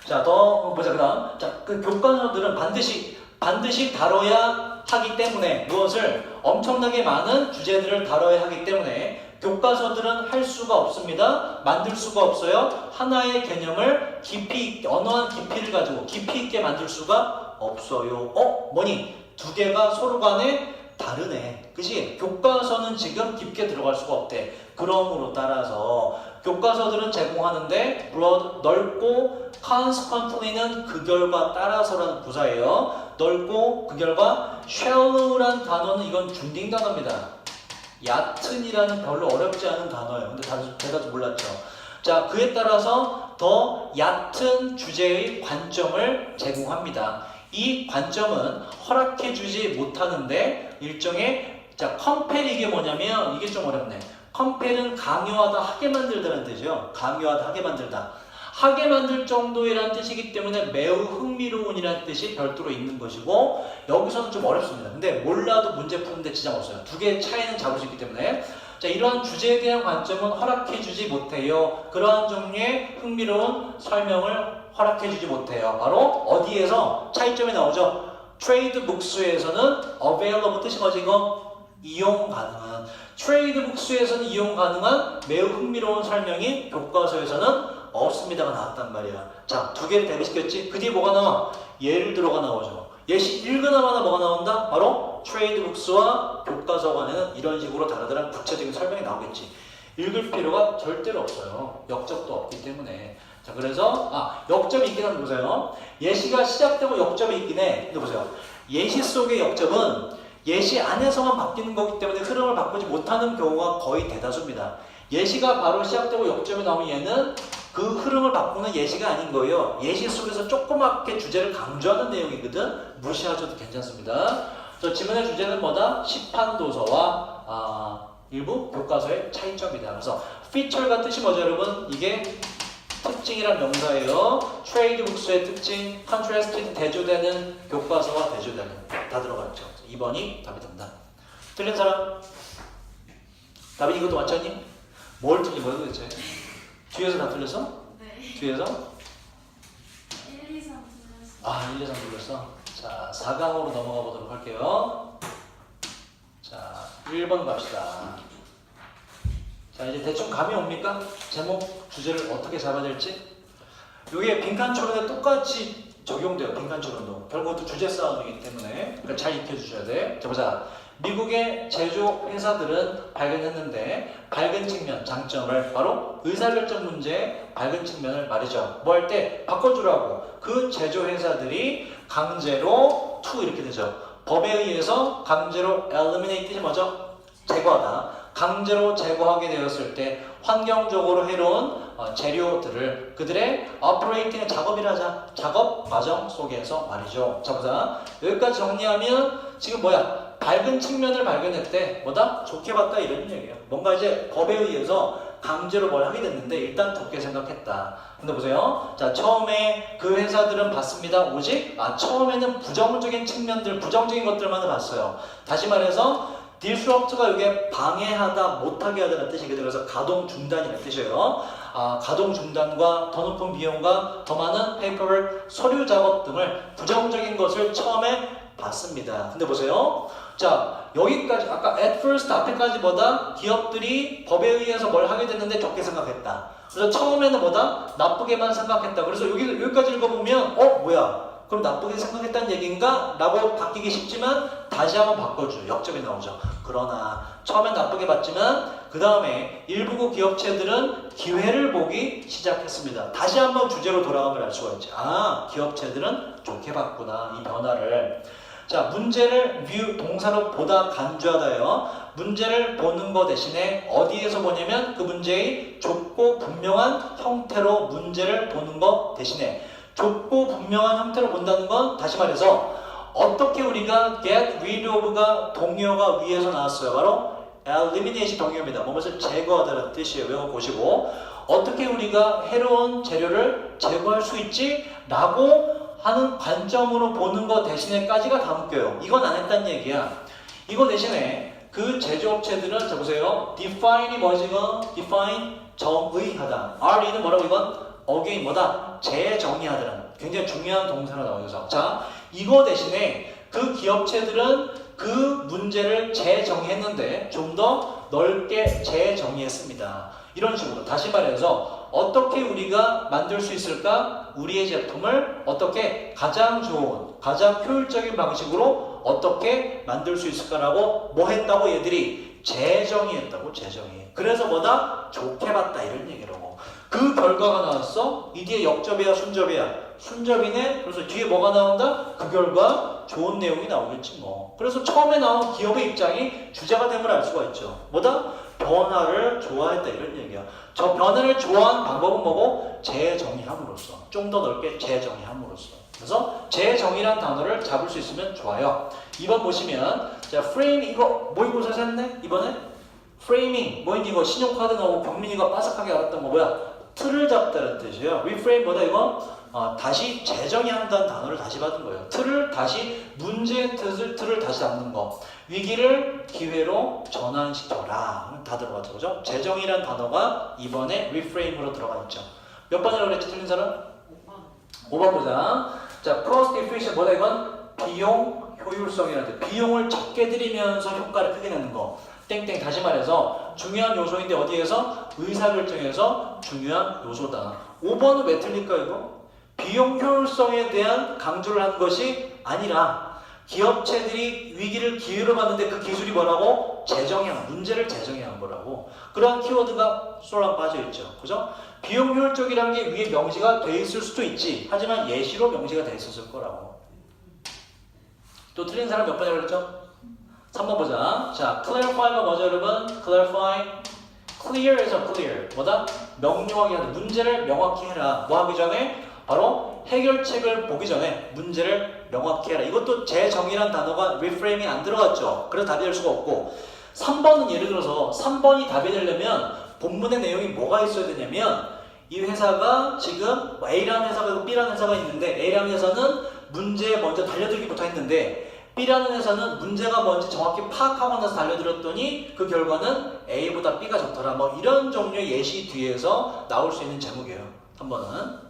자 더 보자. 그다음 그 교과서들은 반드시 다뤄야 하기 때문에 무엇을? 엄청나게 많은 주제들을 다뤄야 하기 때문에 교과서들은 할 수가 없습니다. 만들 수가 없어요. 하나의 개념을 언어한 깊이를 가지고 깊이 있게 만들 수가 없어요. 뭐니? 두 개가 서로 간에 다르네. 그치? 교과서는 지금 깊게 들어갈 수가 없대. 그러므로 따라서 교과서들은 제공하는데 broad, 넓고 consequently는 그 결과 따라서라는 부사예요. 넓고 그 결과 shallow란 단어는 이건 중딩 단어입니다. 얕은이라는 별로 어렵지 않은 단어예요. 근데 대다수 몰랐죠. 자, 그에 따라서 더 얕은 주제의 관점을 제공합니다. 이 관점은 허락해주지 못하는데 일종의 컴펠이 이게 뭐냐면 이게 좀 어렵네. 컴펠은 강요하다, 하게 만들다는 뜻이죠. 강요하다, 하게 만들다. 하게 만들 정도이라는 뜻이기 때문에 매우 흥미로운이라는 뜻이 별도로 있는 것이고 여기서는 좀 어렵습니다. 근데 몰라도 문제 푸는데 지장 없어요. 두 개의 차이는 잡을 수 있기 때문에 자 이러한 주제에 대한 관점은 허락해주지 못해요. 그러한 종류의 흥미로운 설명을 허락해주지 못해요. 바로 어디에서 차이점이 나오죠? 트레이드북스에서는 available 뜻이 뭐지 이거? 이용 가능한. 트레이드북스에서는 이용 가능한 매우 흥미로운 설명이 교과서에서는 없습니다가 나왔단 말이야. 자, 두 개를 대비시켰지? 그 뒤에 뭐가 나와? 예를 들어가 나오죠. 예시 읽으나마나 뭐가 나온다? 바로 트레이드북스와 교과서 간에는 이런 식으로 다르다는 구체적인 설명이 나오겠지. 읽을 필요가 절대로 없어요. 역적도 없기 때문에. 자, 그래서 역점이 있긴 한데 보세요. 예시가 시작되고 역점이 있긴 해. 근데 보세요. 예시 속의 역점은 예시 안에서만 바뀌는 거기 때문에 흐름을 바꾸지 못하는 경우가 거의 대다수입니다. 예시가 바로 시작되고 역점이 나오면 얘는 그 흐름을 바꾸는 예시가 아닌 거예요. 예시 속에서 조그맣게 주제를 강조하는 내용이거든. 무시하셔도 괜찮습니다. 저 지문의 주제는 뭐다? 시판도서와 일부 교과서의 차이점이다. 그래서 feature가 뜻이 뭐죠, 여러분? 이게 특징이란 명사예요. 트레이드북스의 특징, contrasted 대조되는 교과서와 대조되는 다 들어갔죠. 2번이 답이 된다. 틀린 사람? 답이 이것도 맞췄니? 뭘 틀린 거야 도대체? 뒤에서 다 틀렸어? 네. 뒤에서? 1, 2, 3 틀렸어요. 1, 2, 3 틀렸어. 자, 4강으로 넘어가 보도록 할게요. 자, 1번 갑시다. 자, 이제 대충 감이 옵니까? 제목, 주제를 어떻게 잡아야 될지? 이게 빈칸초론에 똑같이 적용돼요. 빈칸초론도. 결국 또 주제 싸움이기 때문에 그러니까 잘 익혀주셔야 돼. 자, 보자. 미국의 제조 회사들은 발견했는데 밝은 측면, 장점을 바로 의사결정 문제의 밝은 측면을 말이죠. 뭐 할 때 바꿔주라고. 그 제조 회사들이 강제로 이렇게 되죠. 법에 의해서 강제로 eliminate이 뭐죠? 제거하다. 강제로 제거하게 되었을 때 환경적으로 해로운 재료들을 그들의 operating 작업이라자 작업 과정 속에서 말이죠. 자 보자. 여기까지 정리하면 지금 뭐야? 밝은 측면을 발견했대. 뭐다? 좋게 봤다 이런 얘기예요. 뭔가 이제 법에 의해서 강제로 뭘 하게 됐는데 일단 좋게 생각했다. 근데 보세요. 자 처음에 그 회사들은 봤습니다. 오직 처음에는 부정적인 측면들, 부정적인 것들만 봤어요. 다시 말해서 disrupt가 이게 방해하다, 못하게 하다는 뜻이거든요. 그래서 가동 중단이라는 뜻이에요. 가동 중단과 더 높은 비용과 더 많은 페이퍼를 서류 작업 등을 부정적인 것을 처음에 봤습니다. 근데 보세요. 자 여기까지 아까 at first 앞에까지보다 기업들이 법에 의해서 뭘 하게 됐는데 좋게 생각했다. 그래서 처음에는 뭐다? 나쁘게만 생각했다. 그래서 여기까지 읽어보면 뭐야? 그럼 나쁘게 생각했다는 얘기인가? 라고 바뀌기 쉽지만 다시 한번 바꿔줘. 역점이 나오죠. 그러나 처음엔 나쁘게 봤지만 그 다음에 일부 기업체들은 기회를 보기 시작했습니다. 다시 한번 주제로 돌아가면 알 수가 있지. 기업체들은 좋게 봤구나. 이 변화를. 자, 문제를 view 동사로 보다 간주하다요. 문제를 보는 것 대신에 어디에서 보냐면 그 문제의 좁고 분명한 형태로 문제를 보는 것 대신에 좁고 분명한 형태로 본다는 건 다시 말해서 어떻게 우리가 get rid of가 동의어가 위에서 나왔어요. 바로 eliminate 동의어입니다. 무엇을 제거하다는 뜻이에요. 외워 보시고 어떻게 우리가 해로운 재료를 제거할 수 있지? 라고 하는 관점으로 보는 것 대신에까지가 다 묶여요. 이건 안 했다는 얘기야. 이거 대신에 그 제조업체들은 자 보세요. define이 뭐지 이거? define 정의하다. RE는 뭐라고 이건? again 뭐다? 재정의하다는 굉장히 중요한 동사가 나오죠. 자, 이거 대신에 그 기업체들은 그 문제를 재정의했는데 좀 더 넓게 재정의했습니다. 이런 식으로 다시 말해서 어떻게 우리가 만들 수 있을까? 우리의 제품을 어떻게 가장 좋은, 가장 효율적인 방식으로 어떻게 만들 수 있을까라고 뭐 했다고 얘들이 재정의했다고 재정의. 그래서 뭐다? 좋게 봤다 이런 얘기라고. 그 결과가 나왔어? 이 뒤에 역접이야 순접이야? 순접이네? 그래서 뒤에 뭐가 나온다? 그 결과 좋은 내용이 나오겠지 뭐. 그래서 처음에 나온 기업의 입장이 주제가 됨을 알 수가 있죠. 뭐다? 변화를 좋아했다 이런 얘기야. 저 변화를 좋아하는 방법은 뭐고? 재정의함으로써. 좀 더 넓게 재정의함으로써. 그래서 재정의란 단어를 잡을 수 있으면 좋아요. 2번 보시면 자 프레임 이거 모의고사 했네? 이번에? 프레이밍 뭐인지 이거 신용카드 나오고 경민이가 빠삭하게 알았던 거 뭐야? 틀을 잡다는 뜻이에요. reframe 뭐다 이거? 다시 재정의한다는 단어를 다시 받은 거예요. 틀을 다시 문제의 틀을 다시 잡는 거. 위기를 기회로 전환시켜라. 다 들어갔죠, 그죠? 재정의란 단어가 이번에 reframe으로 들어가 있죠. 몇 번이라고 그랬지, 틀린 사람? 5번 보자. 자, cost efficient 뭐다 이건? 비용 효율성이라는 뜻. 비용을 적게 들이면서 효과를 크게 내는 거. 땡땡 다시 말해서 중요한 요소인데 어디에서? 의사결정에서 중요한 요소다. 5번은 왜 틀릴까 이거? 비용 효율성에 대한 강조를 한 것이 아니라 기업체들이 위기를 기회로 봤는데 그 기술이 뭐라고? 재정의한, 문제를 재정의한 거라고. 그런 키워드가 쏠랑 빠져있죠. 그죠? 비용 효율적이라는 게 위에 명시가 돼 있을 수도 있지. 하지만 예시로 명시가 돼 있었을 거라고. 또 틀린 사람 몇 번이라고 그랬죠? 3번 보자. 자, clarify가 뭐죠 여러분? clarify clear에서 clear 뭐다? 명료하게 하다. 문제를 명확히 해라. 뭐 하기 전에? 바로 해결책을 보기 전에 문제를 명확히 해라. 이것도 재정의란 단어가 reframe이 안 들어갔죠. 그래서 답이 될 수가 없고 3번은 예를 들어서 3번이 답이 되려면 본문의 내용이 뭐가 있어야 되냐면 이 회사가 지금 A라는 회사가 있고 B라는 회사가 있는데 A라는 회사는 문제에 먼저 달려들기부터 했는데 B라는 회사는 문제가 뭔지 정확히 파악하고 나서 달려들었더니 그 결과는 A보다 B가 좋더라. 뭐 이런 종류의 예시 뒤에서 나올 수 있는 제목이에요. 3번은.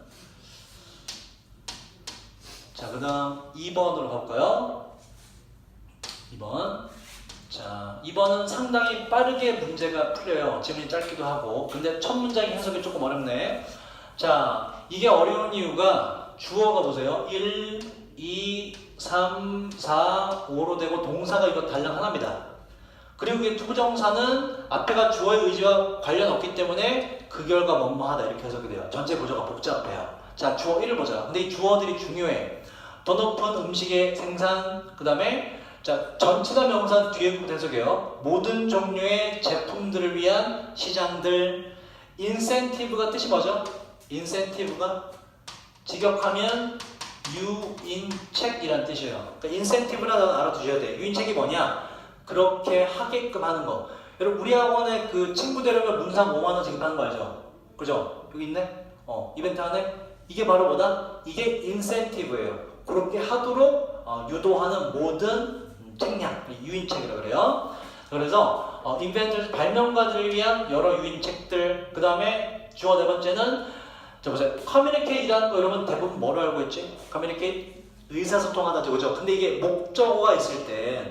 자, 그 다음 2번으로 가볼까요? 2번. 자, 2번은 상당히 빠르게 문제가 풀려요. 지문이 짧기도 하고. 근데 첫 문장의 해석이 조금 어렵네. 자, 이게 어려운 이유가 주어가 보세요. 1, 2, 3, 4, 5로 되고 동사가 이거 달랑 하나입니다. 그리고 이게 투부정사는 앞에가 주어의 의지와 관련 없기 때문에 그 결과 뭐뭐하다 이렇게 해석이 돼요. 전체 구조가 복잡해요. 자, 주어 1을 보자. 근데 이 주어들이 중요해. 더 높은 음식의 생산, 그 다음에 자, 전치사 명사 뒤에 해석해요. 모든 종류의 제품들을 위한 시장들. 인센티브가 뜻이 뭐죠? 인센티브가 직역하면 유인책이란 뜻이에요. 그러니까 인센티브라는 알아두셔야 돼요. 유인책이 뭐냐? 그렇게 하게끔 하는 거. 여러분 우리 학원에 그 친구 데려오면 문상 5만원 지급하는 거 알죠? 그죠? 여기 있네? 이벤트 하네? 이게 바로 뭐다? 이게 인센티브예요. 그렇게 하도록 유도하는 모든 책량, 유인책이라고 그래요. 그래서 인벤터스 발명가들을 위한 여러 유인책들. 그 다음에 주어 네 번째는 자 보세요. 커뮤니케이트라는 거 여러분 대부분 뭐로 알고 있지? 커뮤니케이트 의사소통하다죠, 그죠? 근데 이게 목적어가 있을 때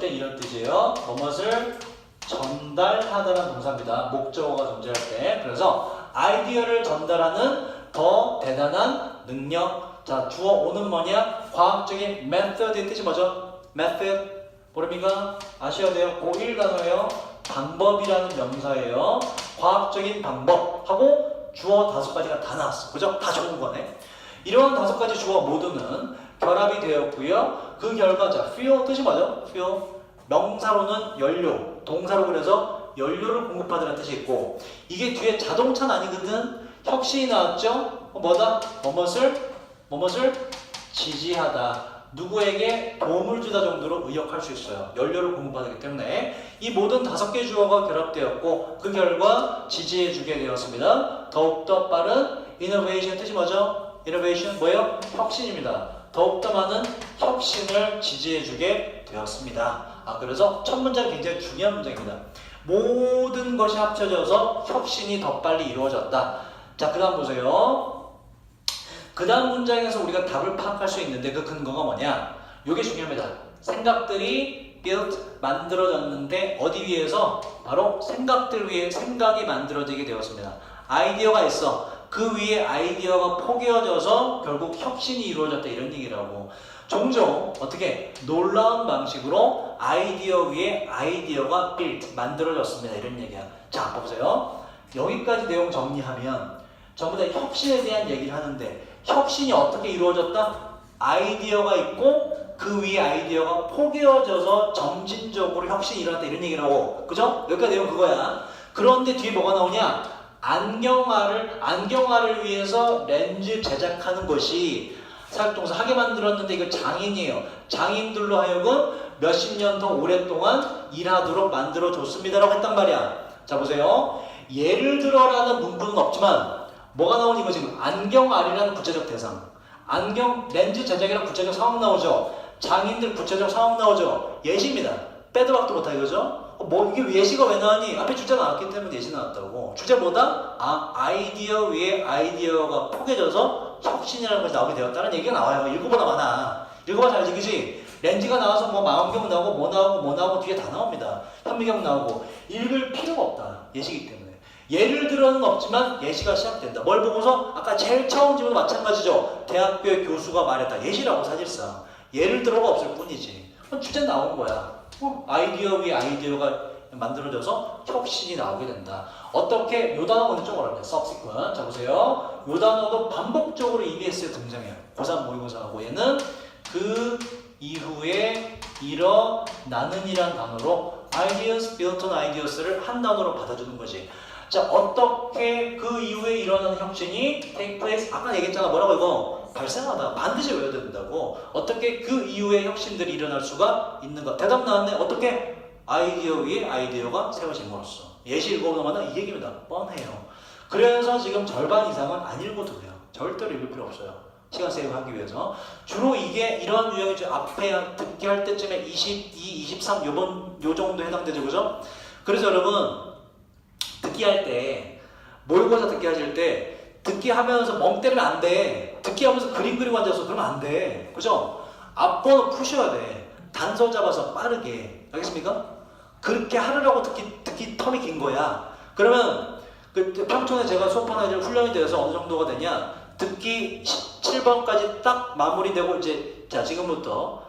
이런 뜻이에요. 무엇을 전달하다라는 동사입니다. 목적어가 존재할 때. 그래서 아이디어를 전달하는 더 대단한 능력. 자, 주어 5는 뭐냐? 과학적인 method의 뜻이 뭐죠? method 모릅니까? 아셔야 돼요. 고1 단어예요. 방법이라는 명사예요. 과학적인 방법하고 주어 5가지가 다 나왔어. 그죠? 다 좋은 거네. 이러한 5가지 주어 모두는 결합이 되었고요. 그 결과 자, fuel 뜻이 뭐죠? fuel 명사로는 연료, 동사로 그래서 연료를 공급하다는 뜻이 있고 이게 뒤에 자동차는 아니거든. 혁신이 나왔죠? 뭐다? 무엇을 지지하다. 누구에게 도움을 주다 정도로 의역할 수 있어요. 연료를 공급하기 때문에 이 모든 5개 주어가 결합되었고 그 결과 지지해주게 되었습니다. 더욱더 빠른 innovation 뜻이 뭐죠? innovation 뭐예요? 혁신입니다. 더욱더 많은 혁신을 지지해주게 되었습니다. 그래서 첫 문장이 굉장히 중요한 문장입니다. 모든 것이 합쳐져서 혁신이 더 빨리 이루어졌다. 자, 그 다음 보세요. 그 다음 문장에서 우리가 답을 파악할 수 있는데 그 근거가 뭐냐? 이게 중요합니다. 생각들이 built, 만들어졌는데 어디 위에서? 바로 생각들 위에 생각이 만들어지게 되었습니다. 아이디어가 있어. 그 위에 아이디어가 포개어져서 결국 혁신이 이루어졌다 이런 얘기라고. 종종 어떻게 놀라운 방식으로 아이디어 위에 아이디어가 built, 만들어졌습니다 이런 얘기야. 자, 보세요. 여기까지 내용 정리하면 전부 다 혁신에 대한 얘기를 하는데 혁신이 어떻게 이루어졌다? 아이디어가 있고 그 위에 아이디어가 포개어져서 점진적으로 혁신이 일어났다 이런 얘기를 하고 그죠? 여기까지 내용 그거야. 그런데 뒤에 뭐가 나오냐? 안경알을 위해서 렌즈 제작하는 것이 사역동사 하게 만들었는데 이거 장인이에요. 장인들로 하여금 몇십 년 더 오랫동안 일하도록 만들어줬습니다 라고 했단 말이야. 자 보세요. 예를 들어라는 문구는 없지만 뭐가 나오니 이거 지금 안경알이라는 구체적 대상, 안경 렌즈 제작이라는 구체적 상황 나오죠. 장인들 구체적 상황 나오죠. 예시입니다. 빼도 박도 못하 이거죠. 뭐 이게 예시가 왜 나왔니? 앞에 주제 나왔기 때문에 예시 나왔다고. 주제 뭐다? 아이디어 위에 아이디어가 포개져서 혁신이라는 것이 나오게 되었다는 얘기가 나와요. 읽어보다 많아. 읽어봐 잘 지키지. 렌즈가 나와서 뭐 망원경 나오고 뭐 나오고 뒤에 다 나옵니다. 현미경 나오고 읽을 필요가 없다. 예시이기 때문에. 예를 들어는 없지만 예시가 시작된다. 뭘 보고서? 아까 제일 처음 질문도 마찬가지죠. 대학교의 교수가 말했다. 예시라고 사실상. 예를 들어가 없을 뿐이지. 주제 나온 거야. 아이디어 위에 아이디어가 만들어져서 혁신이 나오게 된다. 어떻게? 요 단어 먼저 좀 어렵네. subsequent. 자 보세요. 요 단어도 반복적으로 EBS에 등장해요. 고3 모의고사하고 얘는 그 이후에 일어나는이란 단어로 ideas, built on ideas를 한 단어로 받아주는 거지. 자, 어떻게 그 이후에 일어나는 혁신이 take place? 아까 얘기했잖아. 뭐라고 이거? 발생하다. 반드시 외워야 된다고. 어떻게 그 이후에 혁신들이 일어날 수가 있는가? 대답 나왔네. 어떻게? 아이디어 위에 아이디어가 세워짐으로써. 예시 읽어보면 이 얘기입니다. 뻔해요. 그래서 지금 절반 이상은 안 읽어도 돼요. 절대로 읽을 필요 없어요. 시간 세이브하기 위해서. 주로 이게 이런 유형이 앞에 듣기 할 때쯤에 22, 23 요 정도 해당되죠. 그죠? 그래서 여러분 듣기 할 때 모의고사 듣기 하실 때 듣기 하면서 멍 때리면 안 돼. 듣기 하면서 그림 그리고 앉아서 그러면 안 돼. 그죠? 앞번호 푸셔야 돼. 단서 잡아서 빠르게. 알겠습니까? 그렇게 하느라고 듣기 텀이 긴 거야. 그러면 그 평촌에 제가 수업하는 아이들 훈련이 돼서 어느 정도가 되냐? 듣기 17번까지 딱 마무리되고 이제 자 지금부터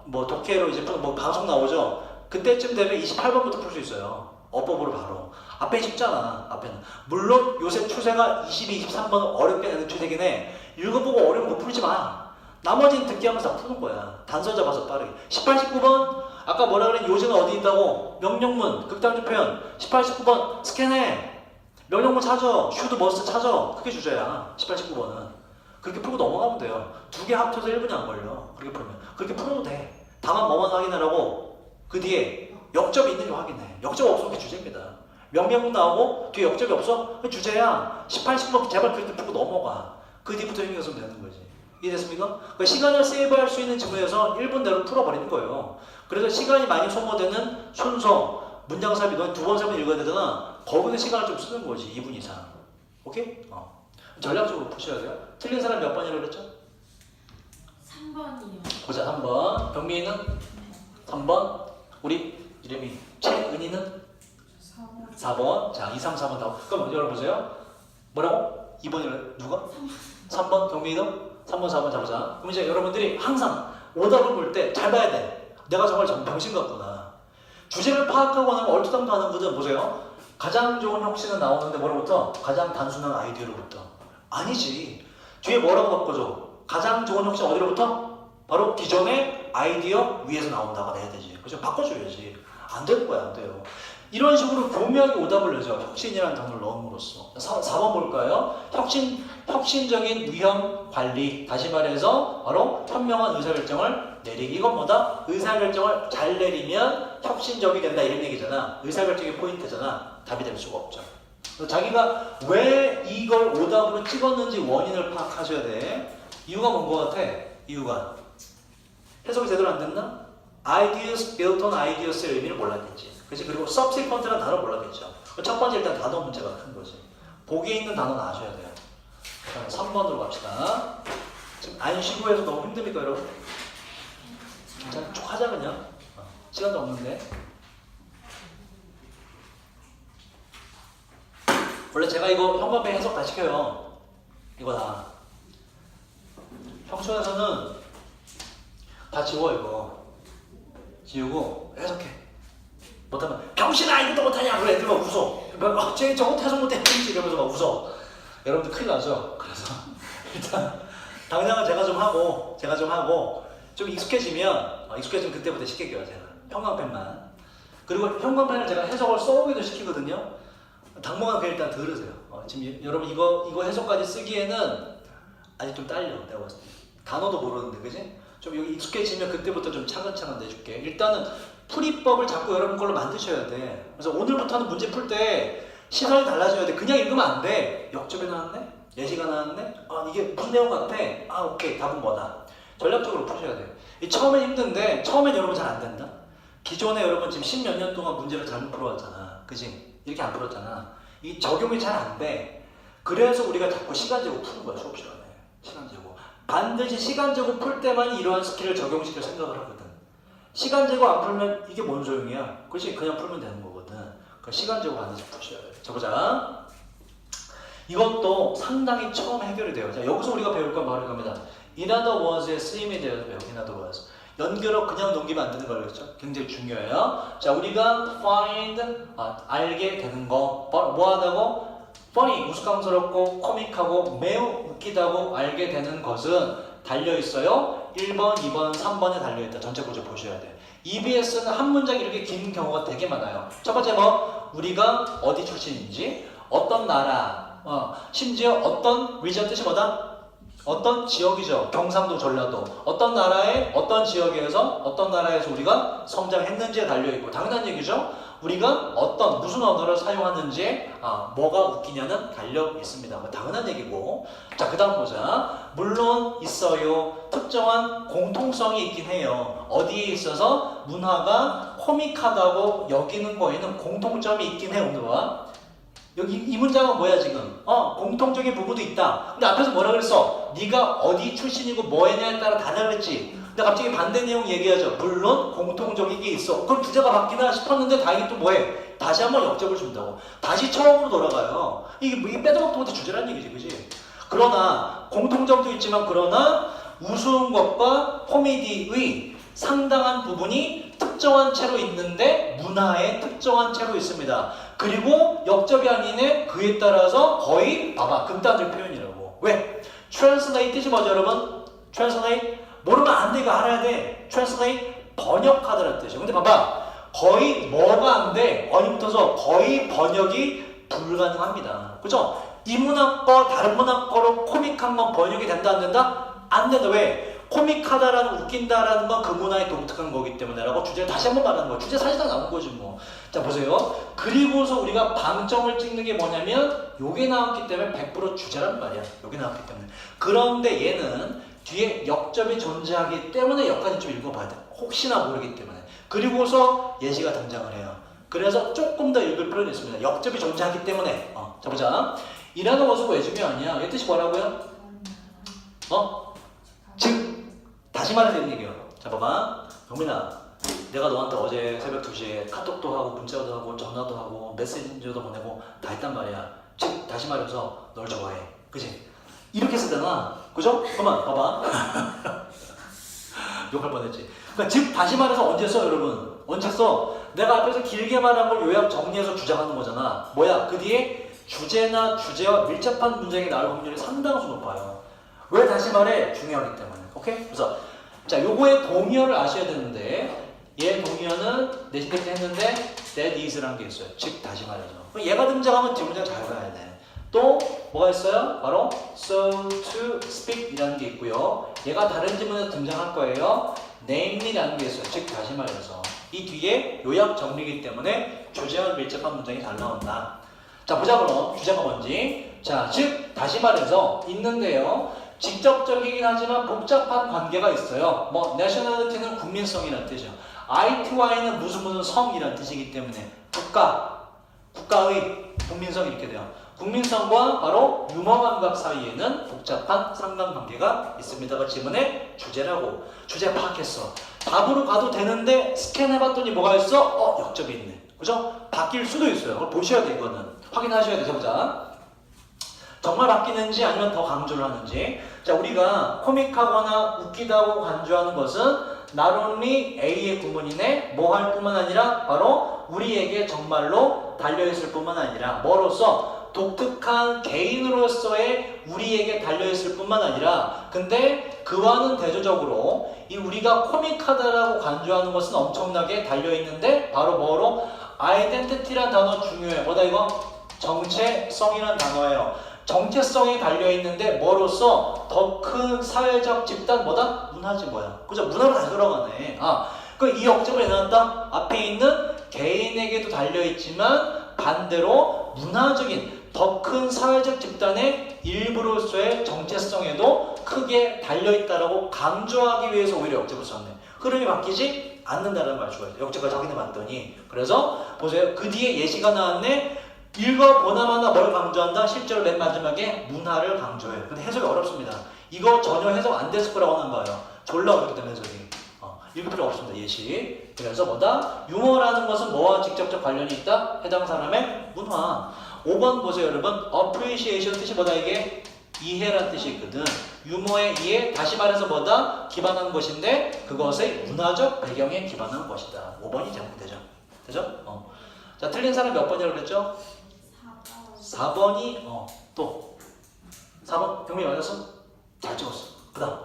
뭐 독해로 이제 뭐 방송 나오죠. 그때쯤 되면 28번부터 풀 수 있어요. 어법으로 바로. 앞에 쉽잖아. 앞에는. 물론 요새 추세가 22, 23번은 어렵게 내는 추세긴 해. 읽어보고 어려운 거 풀지 마. 나머지는 듣기 하면서 다 푸는 거야. 단서 잡아서 빠르게. 18, 19번 아까 뭐라 그래? 요지는 어디 있다고? 명령문, 극단적 표현. 18, 19번 스캔해. 명령문 찾아. 슈드 머스트 찾아. 그게 주제야. 18, 19번은. 그렇게 풀고 넘어가면 돼요. 두 개 합쳐서 1분이 안 걸려. 그렇게 풀면. 그렇게 풀어도 돼. 다만 뭐만 확인하라고? 그 뒤에 역접이 있는지 확인해. 역접 없으면 그게 주제입니다. 명령문 나오고 뒤에 역접이 없어? 그게 주제야. 18, 19번 제발 그렇게 풀고 넘어가. 그 뒤부터 신경 쓰면 되는 거지. 이해됐습니까? 그러니까 시간을 세이브할 수 있는 지문에서 1분 내로 풀어버리는 거예요. 그래서 시간이 많이 소모되는 순서, 문장삽이 넌 두 번, 세 번 읽어야 되잖아. 거기는 시간을 좀 쓰는 거지. 2분 이상. 오케이? 전략적으로 푸셔야 돼요. 틀린 사람 몇 번이라고 그랬죠? 3번이요. 보자, 3번. 병민이는? 3번. 우리 이름이 최은희는? 4번. 자, 2, 3, 4번 다. 그럼 열어보세요. 뭐라고? 2번이래. 누가? 3번. 병민이도? 3번, 4번 잡자. 그럼 이제 여러분들이 항상 오답을 볼 때 잘 봐야 돼. 내가 정말 병신 같구나. 주제를 파악하고 나면 얼토당토 하는 거든. 보세요. 가장 좋은 혁신은 나오는데 뭐로부터? 가장 단순한 아이디어로부터. 아니지. 뒤에 뭐라고 바꿔줘? 가장 좋은 혁신 어디로부터? 바로 기존의 아이디어 위에서 나온다가 돼야 되지. 그죠? 바꿔줘야지. 안 될 거야, 안 돼요. 이런 식으로 교묘하게 오답을 내죠. 혁신이라는 단어를 넣음으로써. 4번 볼까요? 혁신적인 위험 관리. 다시 말해서 바로 현명한 의사결정을 내리기. 이건 뭐다? 의사결정을 잘 내리면 혁신적이 된다 이런 얘기잖아. 의사결정이 포인트잖아. 답이 될 수가 없죠. 자기가 왜 이걸 오답으로 찍었는지 원인을 파악하셔야 돼. 이유가 뭔 것 같아? 이유가 해석이 제대로 안 됐나? ideas built on ideas의 의미를 몰랐겠지. 그치? 그리고 subsequent라는 단어 몰랐겠죠. 첫 번째 일단 단어 문제가 큰 거지. 보기에 있는 단어는 아셔야 돼요. 3번으로 갑시다. 지금 안 쉬고 해서 너무 힘듭니까 여러분? 자, 쭉 하자 그냥. 시간도 없는데. 원래 제가 이거 형광펜 해석 다 시켜요. 이거 다. 평소에서는 다 지워 이거. 지우고 해석해. 못하면 병신아 이것도 못하냐? 그래 애들 막 웃어. 쟤 저거 해석 못했지 이러면서 막 웃어. 여러분들 큰일 나죠? 그래서 일단 당장은 제가 좀 하고 좀 익숙해지면 그때부터 시킬게요 제가. 형광펜만. 그리고 형광펜을 제가 해석을 써오기도 시키거든요. 당분간 그냥 일단 들으세요. 지금 여러분 이거 해석까지 쓰기에는 아직 좀 딸려. 내가 봤을 때. 단어도 모르는데 그지? 좀 여기 익숙해지면 그때부터 좀 차근차근 내줄게. 일단은 풀이법을 자꾸 여러분 걸로 만드셔야 돼. 그래서 오늘부터는 문제 풀 때 시선이 달라져야 돼. 그냥 읽으면 안 돼. 역접이 나왔네? 예시가 나왔네? 이게 무슨 내용 같아? 오케이. 답은 뭐다? 전략적으로 푸셔야 돼. 처음엔 힘든데 처음엔 여러분 잘 안 된다? 기존에 여러분 지금 10몇 년 동안 문제를 잘못 풀어왔잖아. 그지? 이렇게 안 풀었잖아. 이 적용이 잘 안 돼. 그래서 우리가 자꾸 시간 재고 푸는 거야. 수업 시간에. 시간 재고. 반드시 시간 재고 풀 때만 이러한 스킬을 적용시킬 생각을 하거든. 시간 재고 안 풀면 이게 뭔 소용이야? 그렇지? 그냥 풀면 되는 거거든. 그러니까 시간 재고 반드시 푸셔야 돼. 자, 보자. 이것도 상당히 처음 해결이 돼요. 자, 여기서 우리가 배울 건 바로 이겁니다. in other words의 쓰임에 대해서 배워요. in other words. 연결어 그냥 넘기면 안 되는 걸 그랬죠? 굉장히 중요해요. 자, 우리가 find, 알게 되는 거. 뭐 하다고? funny, 우스꽝스럽고 코믹하고 매우 웃기다고 알게 되는 것은 달려있어요. 1번, 2번, 3번에 달려있다. 전체 구조 보셔야 돼. EBS는 한 문장이 이렇게 긴 경우가 되게 많아요. 첫 번째 뭐 우리가 어디 출신인지, 어떤 나라, 심지어 어떤 리전 뜻이 뭐다? 어떤 지역이죠. 경상도, 전라도. 어떤 나라의 어떤 지역에서 어떤 나라에서 우리가 성장했는지에 달려있고 당연한 얘기죠. 우리가 어떤 무슨 언어를 사용하는지에 뭐가 웃기냐는 달려있습니다. 뭐 당연한 얘기고. 자, 그 다음 보자. 물론 있어요. 특정한 공통성이 있긴 해요. 어디에 있어서 문화가 코믹하다고 여기는 거에는 공통점이 있긴 해. 오늘 봐. 여기 이 문장은 뭐야 지금? 공통적인 부분도 있다. 근데 앞에서 뭐라 그랬어? 네가 어디 출신이고 뭐 했냐에 따라 다 다르지. 근데 갑자기 반대 내용 얘기하죠. 물론 공통적인 게 있어. 그럼 주제가 바뀌나 싶었는데 다행히 또 뭐해? 다시 한번 역접을 준다고. 다시 처음으로 돌아가요. 이게 빼도 박도 못해 주제란 얘기지, 그지? 그러나 공통점도 있지만 그러나 우스운 것과 코미디의 상당한 부분이 특정한 채로 있는데 문화의 특정한 채로 있습니다. 그리고 역접이 아니네 그에 따라서 거의 봐봐 극단적 표현이라고. 왜? translate 뜻이 뭐죠 여러분? translate 모르면 안 돼. 이거 알아야 돼. translate 번역하다라는 뜻이에요. 근데 봐봐 거의 뭐가 안 돼? 어이 붙어서 거의 번역이 불가능합니다. 그죠? 이 문화 거 다른 문화 거로 코믹한 건 번역이 된다 안 된다? 안 된다. 왜? 코믹하다라는 웃긴다라는 건 그 문화의 독특한 거기 때문에라고 주제를 다시 한번 말하는 거야. 주제 사실상 나온 거지 뭐. 자 보세요. 그리고서 우리가 방점을 찍는 게 뭐냐면 요게 나왔기 때문에 100% 주제란 말이야. 요게 나왔기 때문에. 그런데 얘는 뒤에 역접이 존재하기 때문에 여기까지 좀 읽어봐야 돼. 혹시나 모르기 때문에. 그리고서 예시가 등장을 해요. 그래서 조금 더 읽을 필요는 있습니다. 역접이 존재하기 때문에. 자 보자. 이라는 것은 왜 중요하냐? 얘 뜻이 뭐라고요? 즉 다시 말해서 이런 얘기예요. 자 봐봐. 영민아 내가 너한테 어제 새벽 2시에 카톡도 하고 문자도 하고 전화도 하고 메시지도 보내고 다 했단 말이야. 즉 다시 말해서 널 좋아해. 그치? 이렇게 쓰잖아. 그죠? 그만 봐봐. 욕할 뻔했지. 그러니까 즉 다시 말해서 언제 써 여러분? 언제 써? 내가 앞에서 길게 말한 걸 요약 정리해서 주장하는 거잖아. 뭐야? 그 뒤에 주제나 주제와 밀접한 문장이 나올 확률이 상당수 높아요. 왜 다시 말해? 중요하기 때문에. 오케이? 그래서 자 요거의 동의어를 아셔야 되는데 얘 동의어는 내신 때 했는데 that is라는 게 있어요. 즉 다시 말해서 얘가 등장하면 뒷문장 잘 봐야 돼. 또 뭐가 있어요? 바로 so to speak 이라는 게 있고요. 얘가 다른 지문에서 등장할 거예요. namely라는 게 있어요. 즉 다시 말해서 이 뒤에 요약 정리이기 때문에 주제와 밀접한 문장이 잘 나온다. 자 보자 그럼 주제가 뭔지. 자 즉 다시 말해서 있는데요. 직접적이긴 하지만 복잡한 관계가 있어요. 뭐 nationality는 국민성이라는 뜻이죠. ITY는 무슨 성이라는 뜻이기 때문에 국가의 국민성 이렇게 돼요. 국민성과 바로 유머 감각 사이에는 복잡한 상관관계가 있습니다가 지문의 주제라고. 주제 파악했어. 답으로 가도 되는데 스캔해봤더니 뭐가 있어? 역접이 있네. 그죠? 바뀔 수도 있어요. 그걸 보셔야 돼. 이거는 확인하셔야 돼. 보자. 정말 바뀌는지 아니면 더 강조를 하는지. 자 우리가 코믹하거나 웃기다고 강조하는 것은 not only A의 구문이네 뭐 할 뿐만 아니라 바로 우리에게 정말로 달려있을 뿐만 아니라 뭐로서 독특한 개인으로서의 우리에게 달려있을 뿐만 아니라 근데 그와는 대조적으로 이 우리가 코믹하다라고 강조하는 것은 엄청나게 달려있는데 바로 뭐로? 아이덴티티란 단어 중요해. 뭐다 이거? 정체성이란 단어예요. 정체성이 달려있는데 뭐로써 더 큰 사회적 집단 뭐다? 문화지 뭐야. 그죠? 문화로 다 들어가네. 이 역접을 내놨다. 앞에 있는 개인에게도 달려있지만 반대로 문화적인 더 큰 사회적 집단의 일부로서의 정체성에도 크게 달려있다라고 강조하기 위해서 오히려 역접을 썼네. 흐름이 바뀌지 않는다는 말 좋아요. 역접까지 확인해봤더니. 그래서 보세요. 그 뒤에 예시가 나왔네. 읽어보나마나 뭘 강조한다? 실제로 맨 마지막에 문화를 강조해요. 근데 해석이 어렵습니다. 이거 전혀 해석 안 됐을 거라고 하는 거예요. 졸라 어렵기 때문에 해석이. 읽을 필요 없습니다. 예시. 그래서 뭐다? 유머라는 것은 뭐와 직접적 관련이 있다? 해당 사람의 문화. 5번 보세요 여러분. appreciation 뜻이 뭐다 이게? 이해란 뜻이 있거든. 유머의 이해, 다시 말해서 뭐다? 기반한 것인데 그것의 문화적 배경에 기반한 것이다. 5번이 제목되죠. 되죠? 자 틀린 사람 몇 번이라고 그랬죠? 4번이 또 4번 경민이 맞았어? 잘 찍었어. 그 다음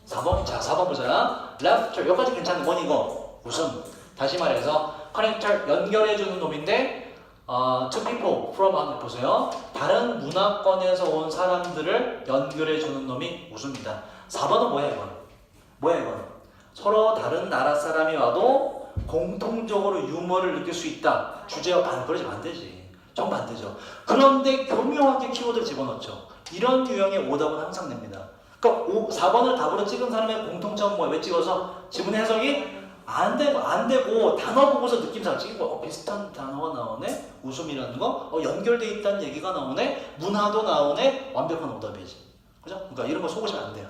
4번. 자, 4번 보자. laughter. 여기까지 괜찮은 건 이거. 웃음. 다시 말해서 connector 연결해주는 놈인데 to people from 보세요. 다른 문화권에서 온 사람들을 연결해주는 놈이 웃음이다. 4번은 뭐야 이건? 뭐야 이건? 서로 다른 나라 사람이 와도 공통적으로 유머를 느낄 수 있다. 주제와 그러지 안 되지. 정반대죠. 그런데 교묘하게 키워드를 집어넣죠. 이런 유형의 오답은 항상 냅니다. 그러니까 4번을 답으로 찍은 사람의 공통점은 뭐야? 왜 찍어서? 지문의 해석이 안 되고 단어 보고서 느낌상 찍고 비슷한 단어가 나오네? 웃음이라는 거? 연결돼 있다는 얘기가 나오네? 문화도 나오네? 완벽한 오답이지. 그죠? 그러니까 이런 거 속으시면 안 돼요.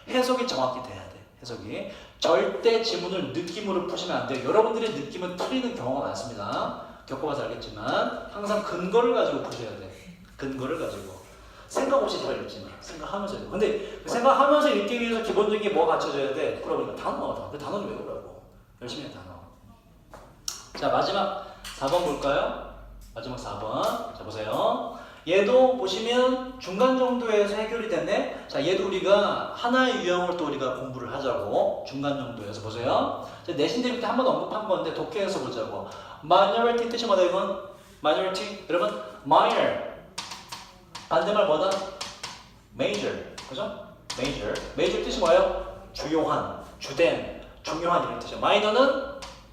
해석이 정확히 돼야 돼. 해석이. 절대 지문을 느낌으로 푸시면 안 돼요. 여러분들의 느낌은 틀리는 경우가 많습니다. 겪어봐서 알겠지만 항상 근거를 가지고 푸셔야 돼. 근거를 가지고. 생각 없이 잘 읽지 마. 생각하면서 읽어. 근데 생각하면서 읽기 위해서 기본적인 게 뭐가 갖춰져야 돼? 그러니까 단어다. 그 단어는 외우라고. 열심히 해 단어. 자, 마지막 4번 볼까요? 마지막 4번. 자, 보세요. 얘도 보시면 중간 정도에서 해결이 됐네. 자, 얘도 우리가 하나의 유형을 또 우리가 공부를 하자고. 중간 정도에서 보세요. 자, 내신 대비 때 한 번 언급한 건데 독해에서 보자고. minority 뜻이 뭐다 이건? minority. 여러분, minor. 반대말 뭐다? major. 그죠? major. major 뜻이 뭐예요? 주요한, 주된, 중요한 이런 뜻이에요. 마이너는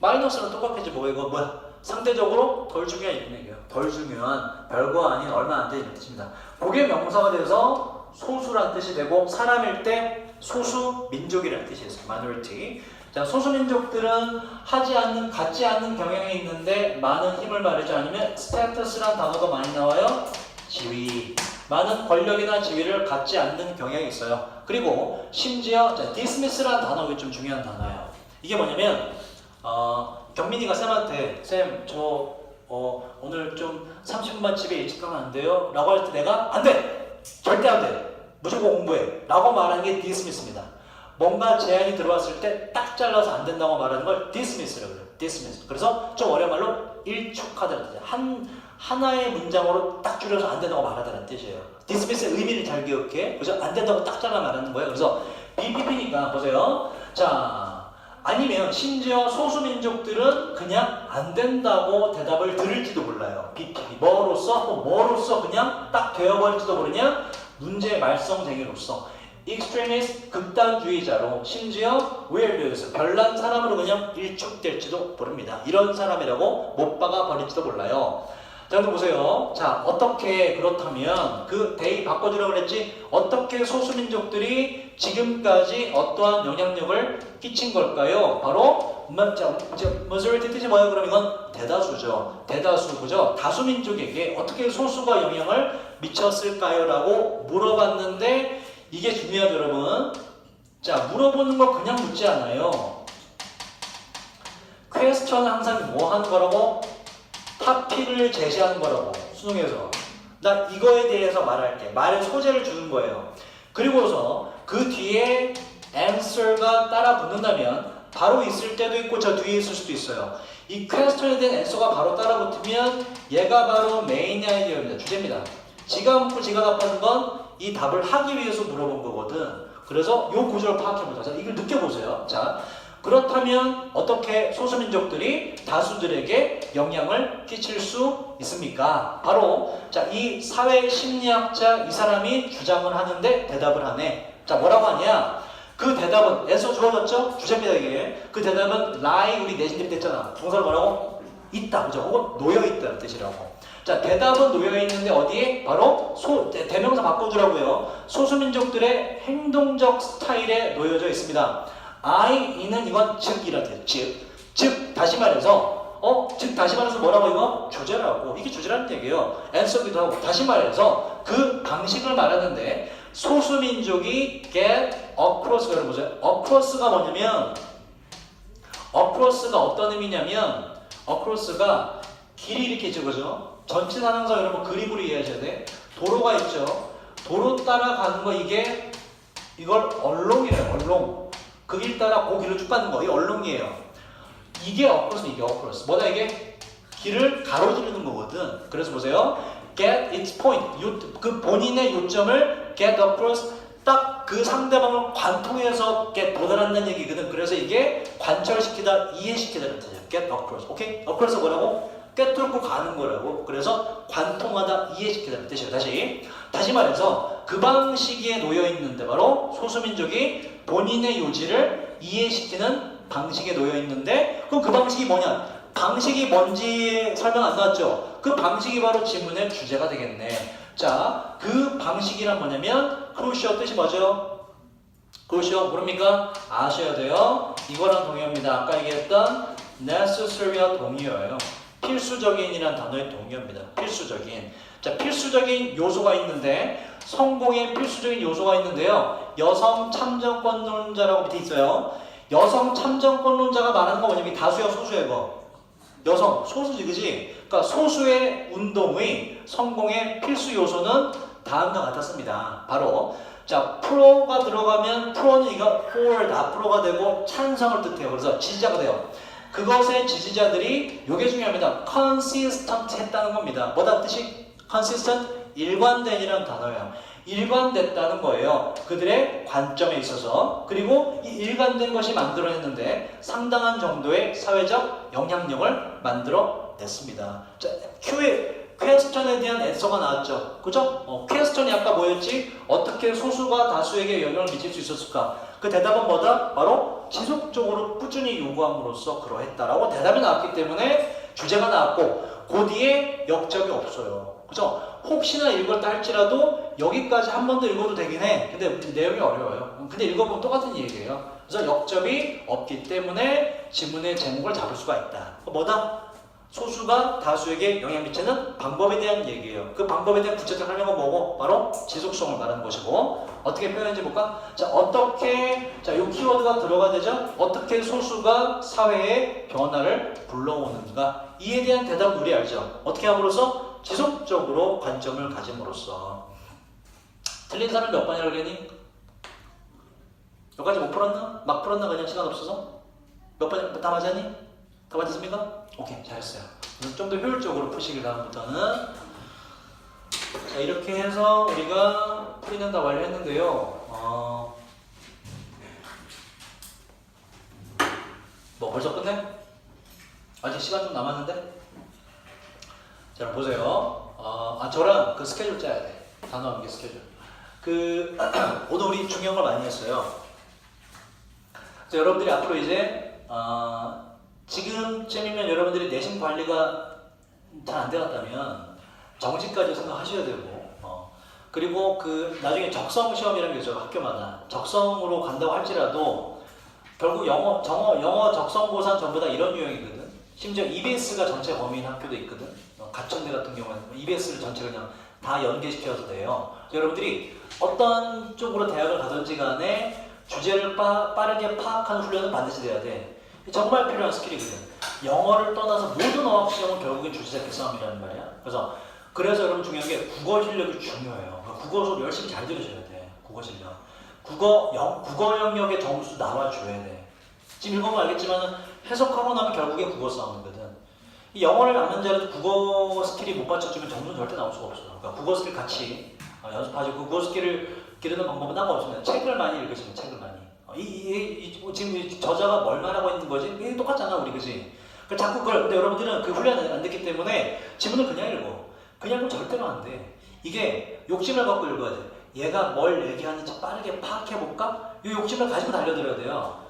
마이너스랑 똑같겠지. 뭐 이거 뭐야? 상대적으로 덜 중요한 이런 얘기예요. 덜 중요한, 별거 아닌, 얼마 안 되는 이런 뜻입니다. 그게 명사가 돼서 소수란 뜻이 되고 사람일 때 소수 민족이라는 뜻이 있어요. minority. 자, 소수 민족들은 갖지 않는 경향이 있는데 많은 힘을 발휘하지 않으면 status란 단어가 많이 나와요. 지위. 많은 권력이나 지위를 갖지 않는 경향이 있어요. 그리고 심지어 dismiss라는 단어가 좀 중요한 단어예요. 이게 뭐냐면 경민이가 쌤한테 쌤 저 오늘 좀 30분만 집에 일찍 가면 안 돼요? 라고 할 때 내가 안 돼! 절대 안 돼! 무조건 공부해! 라고 말하는 게 dismiss입니다. 뭔가 제안이 들어왔을 때 딱 잘라서 안 된다고 말하는 걸 dismiss라고 해요. dismiss. 그래서 좀 어려운 말로 일축하다는 뜻이에요. 하나의 문장으로 딱 줄여서 안 된다고 말하다는 뜻이에요. dismiss의 의미를 잘 기억해. 그래서 안 된다고 딱 잘라 말하는 거예요. 그래서 BPP니까 보세요. 자, 아니면 심지어 소수민족들은 그냥 안 된다고 대답을 들을지도 몰라요. BPP. 뭐로써 그냥 딱 되어버릴지도 모르냐? 문제 말썽쟁이로서. extremist 극단주의자로 심지어 weird에서 별난 사람으로 그냥 일축될지도 모릅니다. 이런 사람이라고 못 박아 버릴지도 몰라요. 자, 그럼 보세요. 자, 어떻게 그렇다면 그 대의 바꿔주라고 그랬지? 어떻게 소수민족들이 지금까지 어떠한 영향력을 끼친 걸까요? 바로 majority 뜻이 뭐예요? 그럼 이건 대다수죠. 대다수, 그죠? 다수민족에게 어떻게 소수가 영향을 미쳤을까요? 라고 물어봤는데 이게 중요하죠, 여러분. 자, 물어보는 거 그냥 묻지 않아요. 퀘스천은 항상 뭐 하는 거라고? 토픽을 제시하는 거라고. 수능에서. 나 이거에 대해서 말할게. 말의 소재를 주는 거예요. 그리고서 그 뒤에 answer가 따라 붙는다면 바로 있을 때도 있고 저 뒤에 있을 수도 있어요. 이 퀘스천에 대한 answer가 바로 따라 붙으면 얘가 바로 메인 아이디어입니다. 주제입니다. 지가 묻고 지가 답하는 건 이 답을 하기 위해서 물어본 거거든. 그래서 이 구조를 파악해보자. 자, 이걸 느껴보세요. 자, 그렇다면 어떻게 소수민족들이 다수들에게 영향을 끼칠 수 있습니까? 바로 자, 이 사회심리학자 이 사람이 주장을 하는데 대답을 하네. 자, 뭐라고 하냐? 그 대답은 에서 주어졌죠? 주제입니다 이게. 그 대답은 lie 우리 내신입 됐잖아. 동사를 뭐라고? 있다. 그죠? 혹은 놓여있다는 뜻이라고. 자, 대답은 놓여있는데 어디에? 바로 대명사 바꿔주라고요. 소수민족들의 행동적 스타일에 놓여져 있습니다. 이는 이건 즉이라는 뜻. 즉 다시 말해서 다시 말해서 뭐라고 이거? 주제라고. 이게 주제라는 얘기예요. answer기도 하고. 다시 말해서 그 방식을 말하는데 소수민족이 get across가 여러분 보세요. across가 뭐냐면 across가 어떤 의미냐면 across가 길이 이렇게 있죠, 그죠? 전체 상황상 여러분 그림으로 이해하셔야 돼. 도로가 있죠. 도로 따라가는 거 이걸 얼롱이래요. 얼롱. 그 길 따라 그 길을 쭉 가는 거. 이 얼롱이에요. 이게 어크로스. 뭐다 이게? 길을 가로지르는 거거든. 그래서 보세요. Get its point. 그 본인의 요점을 get across 딱 그 상대방을 관통해서 get 도달한다는 얘기거든. 그래서 이게 관철시키다, 이해시키다는 뜻이야. get across. 오케이? across 뭐라고? 꿰뚫고 가는 거라고. 그래서 관통하다, 이해시키다는 뜻이에요. 다시 말해서 그 방식에 놓여 있는데 바로 소수민족이 본인의 요지를 이해시키는 방식에 놓여 있는데 그럼 그 방식이 뭐냐? 방식이 뭔지 설명 안 나왔죠? 그 방식이 바로 지문의 주제가 되겠네. 자, 그 방식이란 뭐냐면 crucial 뜻이 뭐죠? crucial 모릅니까? 아셔야 돼요. 이거랑 동의어입니다. 아까 얘기했던 necessary와 동의어예요. 필수적인이란 단어의 동의어입니다. 필수적인. 자, 필수적인 요소가 있는데 성공의 필수적인 요소가 있는데요. 여성 참정권론자라고 밑에 있어요. 여성 참정권론자가 말하는 거 뭐냐면 다수야 소수야 이거. 여성 소수지 그지? 그러니까 소수의 운동의 성공의 필수 요소는 다음과 같았습니다. 바로 자 프로가 들어가면 프로는 이거 forward 앞으로가 되고 찬성을 뜻해요. 그래서 지지자가 돼요. 그것의 지지자들이 이게 중요합니다. consistent 했다는 겁니다. 뭐다 뜻이? consistent 일관된이라는 단어예요. 일관됐다는 거예요. 그들의 관점에 있어서. 그리고 이 일관된 것이 만들어냈는데 상당한 정도의 사회적 영향력을 만들어냈습니다. 자, 퀘스천에 대한 앤서가 나왔죠. 그죠? 퀘스천이 아까 뭐였지? 어떻게 소수가 다수에게 영향을 미칠 수 있었을까? 그 대답은 뭐다? 바로 지속적으로 꾸준히 요구함으로써 그러했다라고 대답이 나왔기 때문에 주제가 나왔고 그 뒤에 역적이 없어요. 그죠? 혹시나 읽었다 할지라도 여기까지 한 번 더 읽어도 되긴 해. 근데 내용이 어려워요. 근데 읽어보면 똑같은 얘기예요. 그래서 역접이 없기 때문에 지문의 제목을 잡을 수가 있다. 뭐다? 소수가 다수에게 영향 미치는 방법에 대한 얘기예요. 그 방법에 대한 구체적 설명은 뭐고? 바로 지속성을 말하는 것이고 어떻게 표현했는지 볼까? 자, 어떻게 이 키워드가 들어가 되죠? 어떻게 소수가 사회의 변화를 불러오는가? 이에 대한 대답은 우리 알죠? 어떻게 함으로써? 지속적으로 관점을 가짐으로써. 틀린 사람 몇 번이라고 그랬니? 여기까지 못 풀었나? 막 풀었나? 그냥 시간 없어서? 몇 번 다 맞았니? 다 맞았습니까? 오케이, 잘했어요. 좀 더 효율적으로 푸시길 다음부터는. 자, 이렇게 해서 우리가 풀이는 다 완료했는데요. 뭐 벌써 끝내? 아직 시간 좀 남았는데? 자, 보세요. 저랑 그 스케줄 짜야 돼. 단어 암기 스케줄. 오늘 우리 중요한 걸 많이 했어요. 그래서 여러분들이 앞으로 이제, 지금쯤이면 여러분들이 내신 관리가 잘 안 되었다면 정시까지 생각하셔야 되고, 그리고 나중에 적성 시험이라는 게 있어요. 학교마다. 적성으로 간다고 할지라도 결국 영어 적성고사 전부 다 이런 유형이거든. 심지어 EBS가 전체 범위인 학교도 있거든. 가천대 같은 경우는 EBS를 전체 그냥 다 연계시켜서 돼요. 여러분들이 어떤 쪽으로 대학을 가든지 간에 주제를 빠르게 파악하는 훈련은 반드시 돼야 돼. 정말 필요한 스킬이거든. 영어를 떠나서 모든 어학 시험은 결국엔 주제 잡기 싸움이라는 말이야. 그래서 여러분 중요한 게 국어 실력이 중요해요. 국어 수업 열심히 잘 들으셔야 돼. 국어 실력. 국어 영역의 점수 나와줘야 돼. 지금 읽어보면 알겠지만 해석하고 나면 결국엔 국어 싸움이거든. 이 영어를 아는 자라도 국어 스킬이 못 받쳐주면 점수는 절대 나올 수가 없어요. 그러니까 국어 스킬 같이 연습하시고 국어 스킬을 기르는 방법은 따로 없습니다. 책을 많이 읽으시면 책을 많이. 지금 이 저자가 뭘 말하고 있는 거지? 이게 똑같잖아, 우리 그지? 자꾸 근데 여러분들은 그 훈련을 안 듣기 때문에 지문을 그냥 읽어. 그냥 읽으면 절대로 안 돼. 이게 욕심을 갖고 읽어야 돼. 얘가 뭘 얘기하는지 빠르게 파악해볼까? 이 욕심을 가지고 달려들어야 돼요.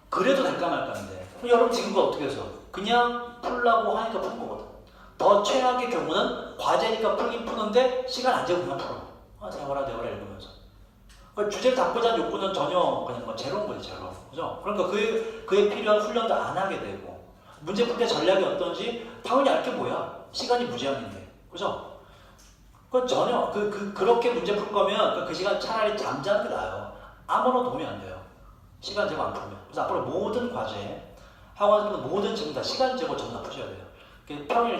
그래도 될까 말까인데. 그럼 여러분 지금 그거 어떻게 해서? 그냥 풀라고 하니까 푸는 거거든. 더 최악의 경우는 과제니까 풀긴 푸는데 시간 안 재고 그냥 풀어. 내워라 읽으면서. 주제를 잡고자 하는 욕구는 전혀 그냥 제로인 거지, 제로. 그죠? 그러니까 그에 필요한 훈련도 안 하게 되고. 문제 풀 때 전략이 어떤지 당연히 알 게 뭐야. 시간이 무제한인데. 그죠? 전혀, 그렇게 문제 풀 거면 그 시간 차라리 잠자는 게 나아요. 아무런 도움이 안 돼요. 시간 제거 안 풀면. 그래서 앞으로 모든 과제, 학원에서 모든 질문 다 시간 제거 전부 다 푸셔야 돼요. 평일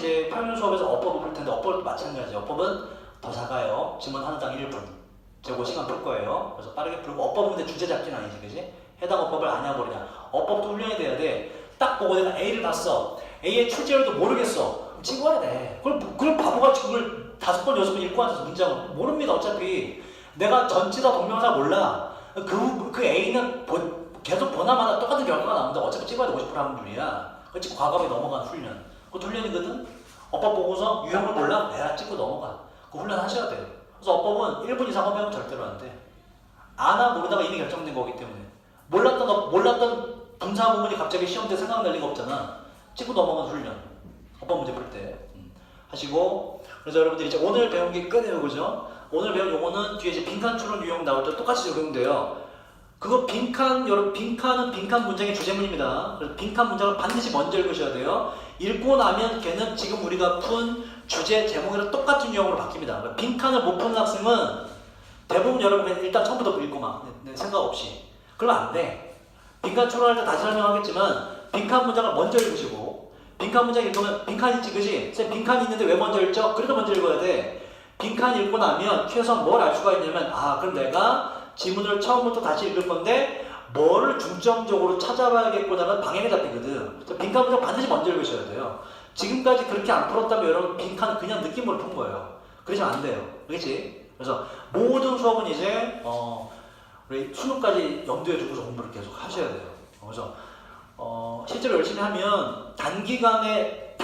수업에서 어법을 풀 텐데 어법도 마찬가지예요. 어법은 더 작아요. 질문 하나당 1분. 제고 시간 풀 거예요. 그래서 빠르게 풀고 어법은 근데 주제 잡기는 아니지, 그지? 해당 어법을 안 해버리냐. 어법도 훈련이 돼야 돼. 딱 보고 내가 A를 봤어. A의 출제율도 모르겠어. 그럼 찍어야 돼. 그럼 바보같이 그걸 5번, 6번 읽고 앉아서 문장을 모릅니다, 어차피. 내가 전치사 동명사 몰라. 그 A는 계속 보나마나 똑같은 결과가 나온다. 어차피 찍어야 돼 50% 확률이야. 그렇지 과거에 넘어간 훈련. 그거 훈련이거든. 어법 보고서 유형을 몰라? 내가 찍고 넘어가. 그 훈련 하셔야 돼요. 그래서 어법은 1분 이상 허비하면 절대로 안 돼. 아나 모르다가 이미 결정된 거기 때문에. 몰랐던 분사 부분이 갑자기 시험 때 생각날 리가 없잖아. 찍고 넘어간 훈련. 어법 문제 풀 때. 하시고. 그래서 여러분들이 이제 오늘 배운 게 끝이에요. 그죠? 오늘 배운 용어는 뒤에 이제 빈칸 추론 유형 나올 때 똑같이 적용돼요. 그거 여러분 빈칸은 빈칸 문장의 주제문입니다. 그래서 빈칸 문장을 반드시 먼저 읽으셔야 돼요. 읽고 나면 걔는 지금 우리가 푼 주제 제목이랑 똑같은 유형으로 바뀝니다. 그러니까 빈칸을 못 푸는 학생은 대부분 여러분 일단 처음부터 읽고 막 생각 없이 그러면 안 돼. 빈칸 추론할 때 다시 설명하겠지만 빈칸 문장을 먼저 읽으시고 빈칸 문장 읽으면 빈칸이 있지 그지? 쌤 빈칸이 있는데 왜 먼저 읽죠? 그래도 먼저 읽어야 돼. 빈칸 읽고 나면 최소한 뭘 알 수가 있냐면 그럼 내가 지문을 처음부터 다시 읽을 건데 뭐를 중점적으로 찾아봐야겠구나는 방향이 잡히거든. 그래서 빈칸 문장 반드시 먼저 읽으셔야 돼요. 지금까지 그렇게 안 풀었다면 여러분 빈칸은 그냥 느낌으로 푼 거예요. 그러시면 안 돼요. 그렇지? 그래서 모든 수업은 이제 우리 수능까지 염두에 두고서 공부를 계속 하셔야 돼요. 그래서 실제로 열심히 하면 단기간에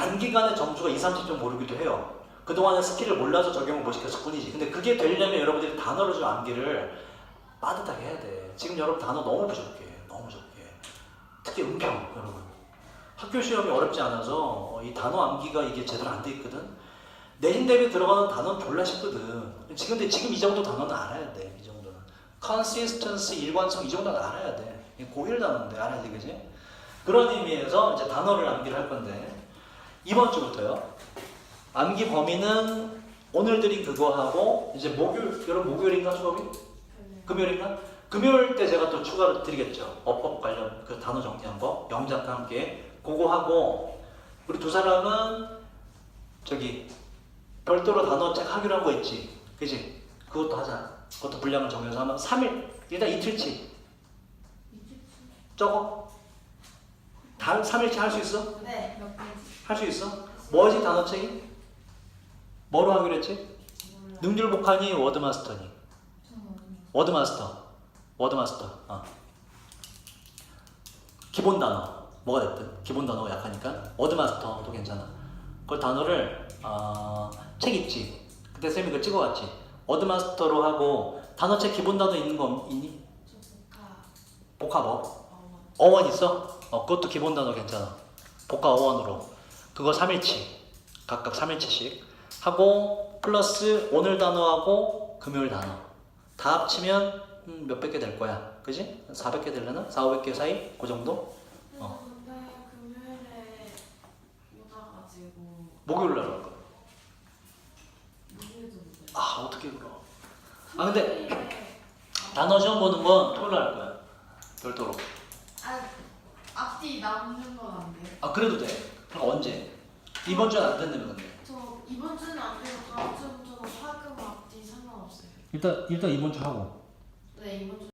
점수가 2, 30점 오르기도 해요. 그동안의 스킬을 몰라서 적용을 못 시켰을 뿐이지. 근데 그게 되려면 여러분들이 단어를 좀 암기를 빠듯하게 해야 돼. 지금 여러분 단어 너무 부족해. 너무 부족해. 특히 음평 여러분. 학교 시험이 어렵지 않아서 이 단어 암기가 이게 제대로 안 돼 있거든. 내신 대비 들어가는 단어는 졸라 쉽거든. 지금 이 정도 단어는 알아야 돼. 이 정도는. consistency, 일관성 이 정도는 알아야 돼. 고1 단어인데 알아야 돼, 그지? 그런 의미에서 이제 단어를 암기를 할 건데 이번 주부터요. 암기 범위는 오늘 드린 그거 하고 이제 여러분 목요일인가 수업이? 금요일인가? 금요일 때 제가 또 추가로 드리겠죠. 어법 관련 그 단어 정리한 거 영작과 함께 그거 하고 우리 두 사람은 저기 별도로 단어책 하기로 한 거 있지, 그지? 그것도 하자. 그것도 분량을 정해서 하면 3일 일단 이틀치. 적어? 3일치 할 수 있어? 네. 몇 페이지? 할 수 있어? 뭐지 단어책이? 뭐로 하기로 했지? 능률복하니 워드마스터니? 워드마스터. 기본 단어 뭐가 됐든 기본 단어가 약하니까 워드마스터도 괜찮아. 그 단어를 책 있지? 그때 쌤이 그거 찍어왔지? 워드마스터로 하고 단어책 기본 단어 있는 거 있니? 복합 어원 있어? 그것도 기본 단어 괜찮아. 복합 어원으로 그거 3일치 각각 3일치씩 하고 플러스 오늘 단어하고 금요일 단어 다 합치면 몇백 개 될 거야. 그지? 400개 되려나? 400, 500개 사이? 그 정도? 근데 금요일에 못 와가지고 목요일 날 할 거야. 목요일도 못 와요. 어떻게 그럼? 근데 단어 시험 보는 건 토요일 날 할 거야. 별도로. 앞뒤 남는 건 안 돼요? 그래도 돼. 그럼 언제? 이번 주는 안 된다며 근데. 저 이번 주는 안 되고 다음 주는 화금 앞뒤 상관없어요. 일단 이번 주 하고. 네, 이번 주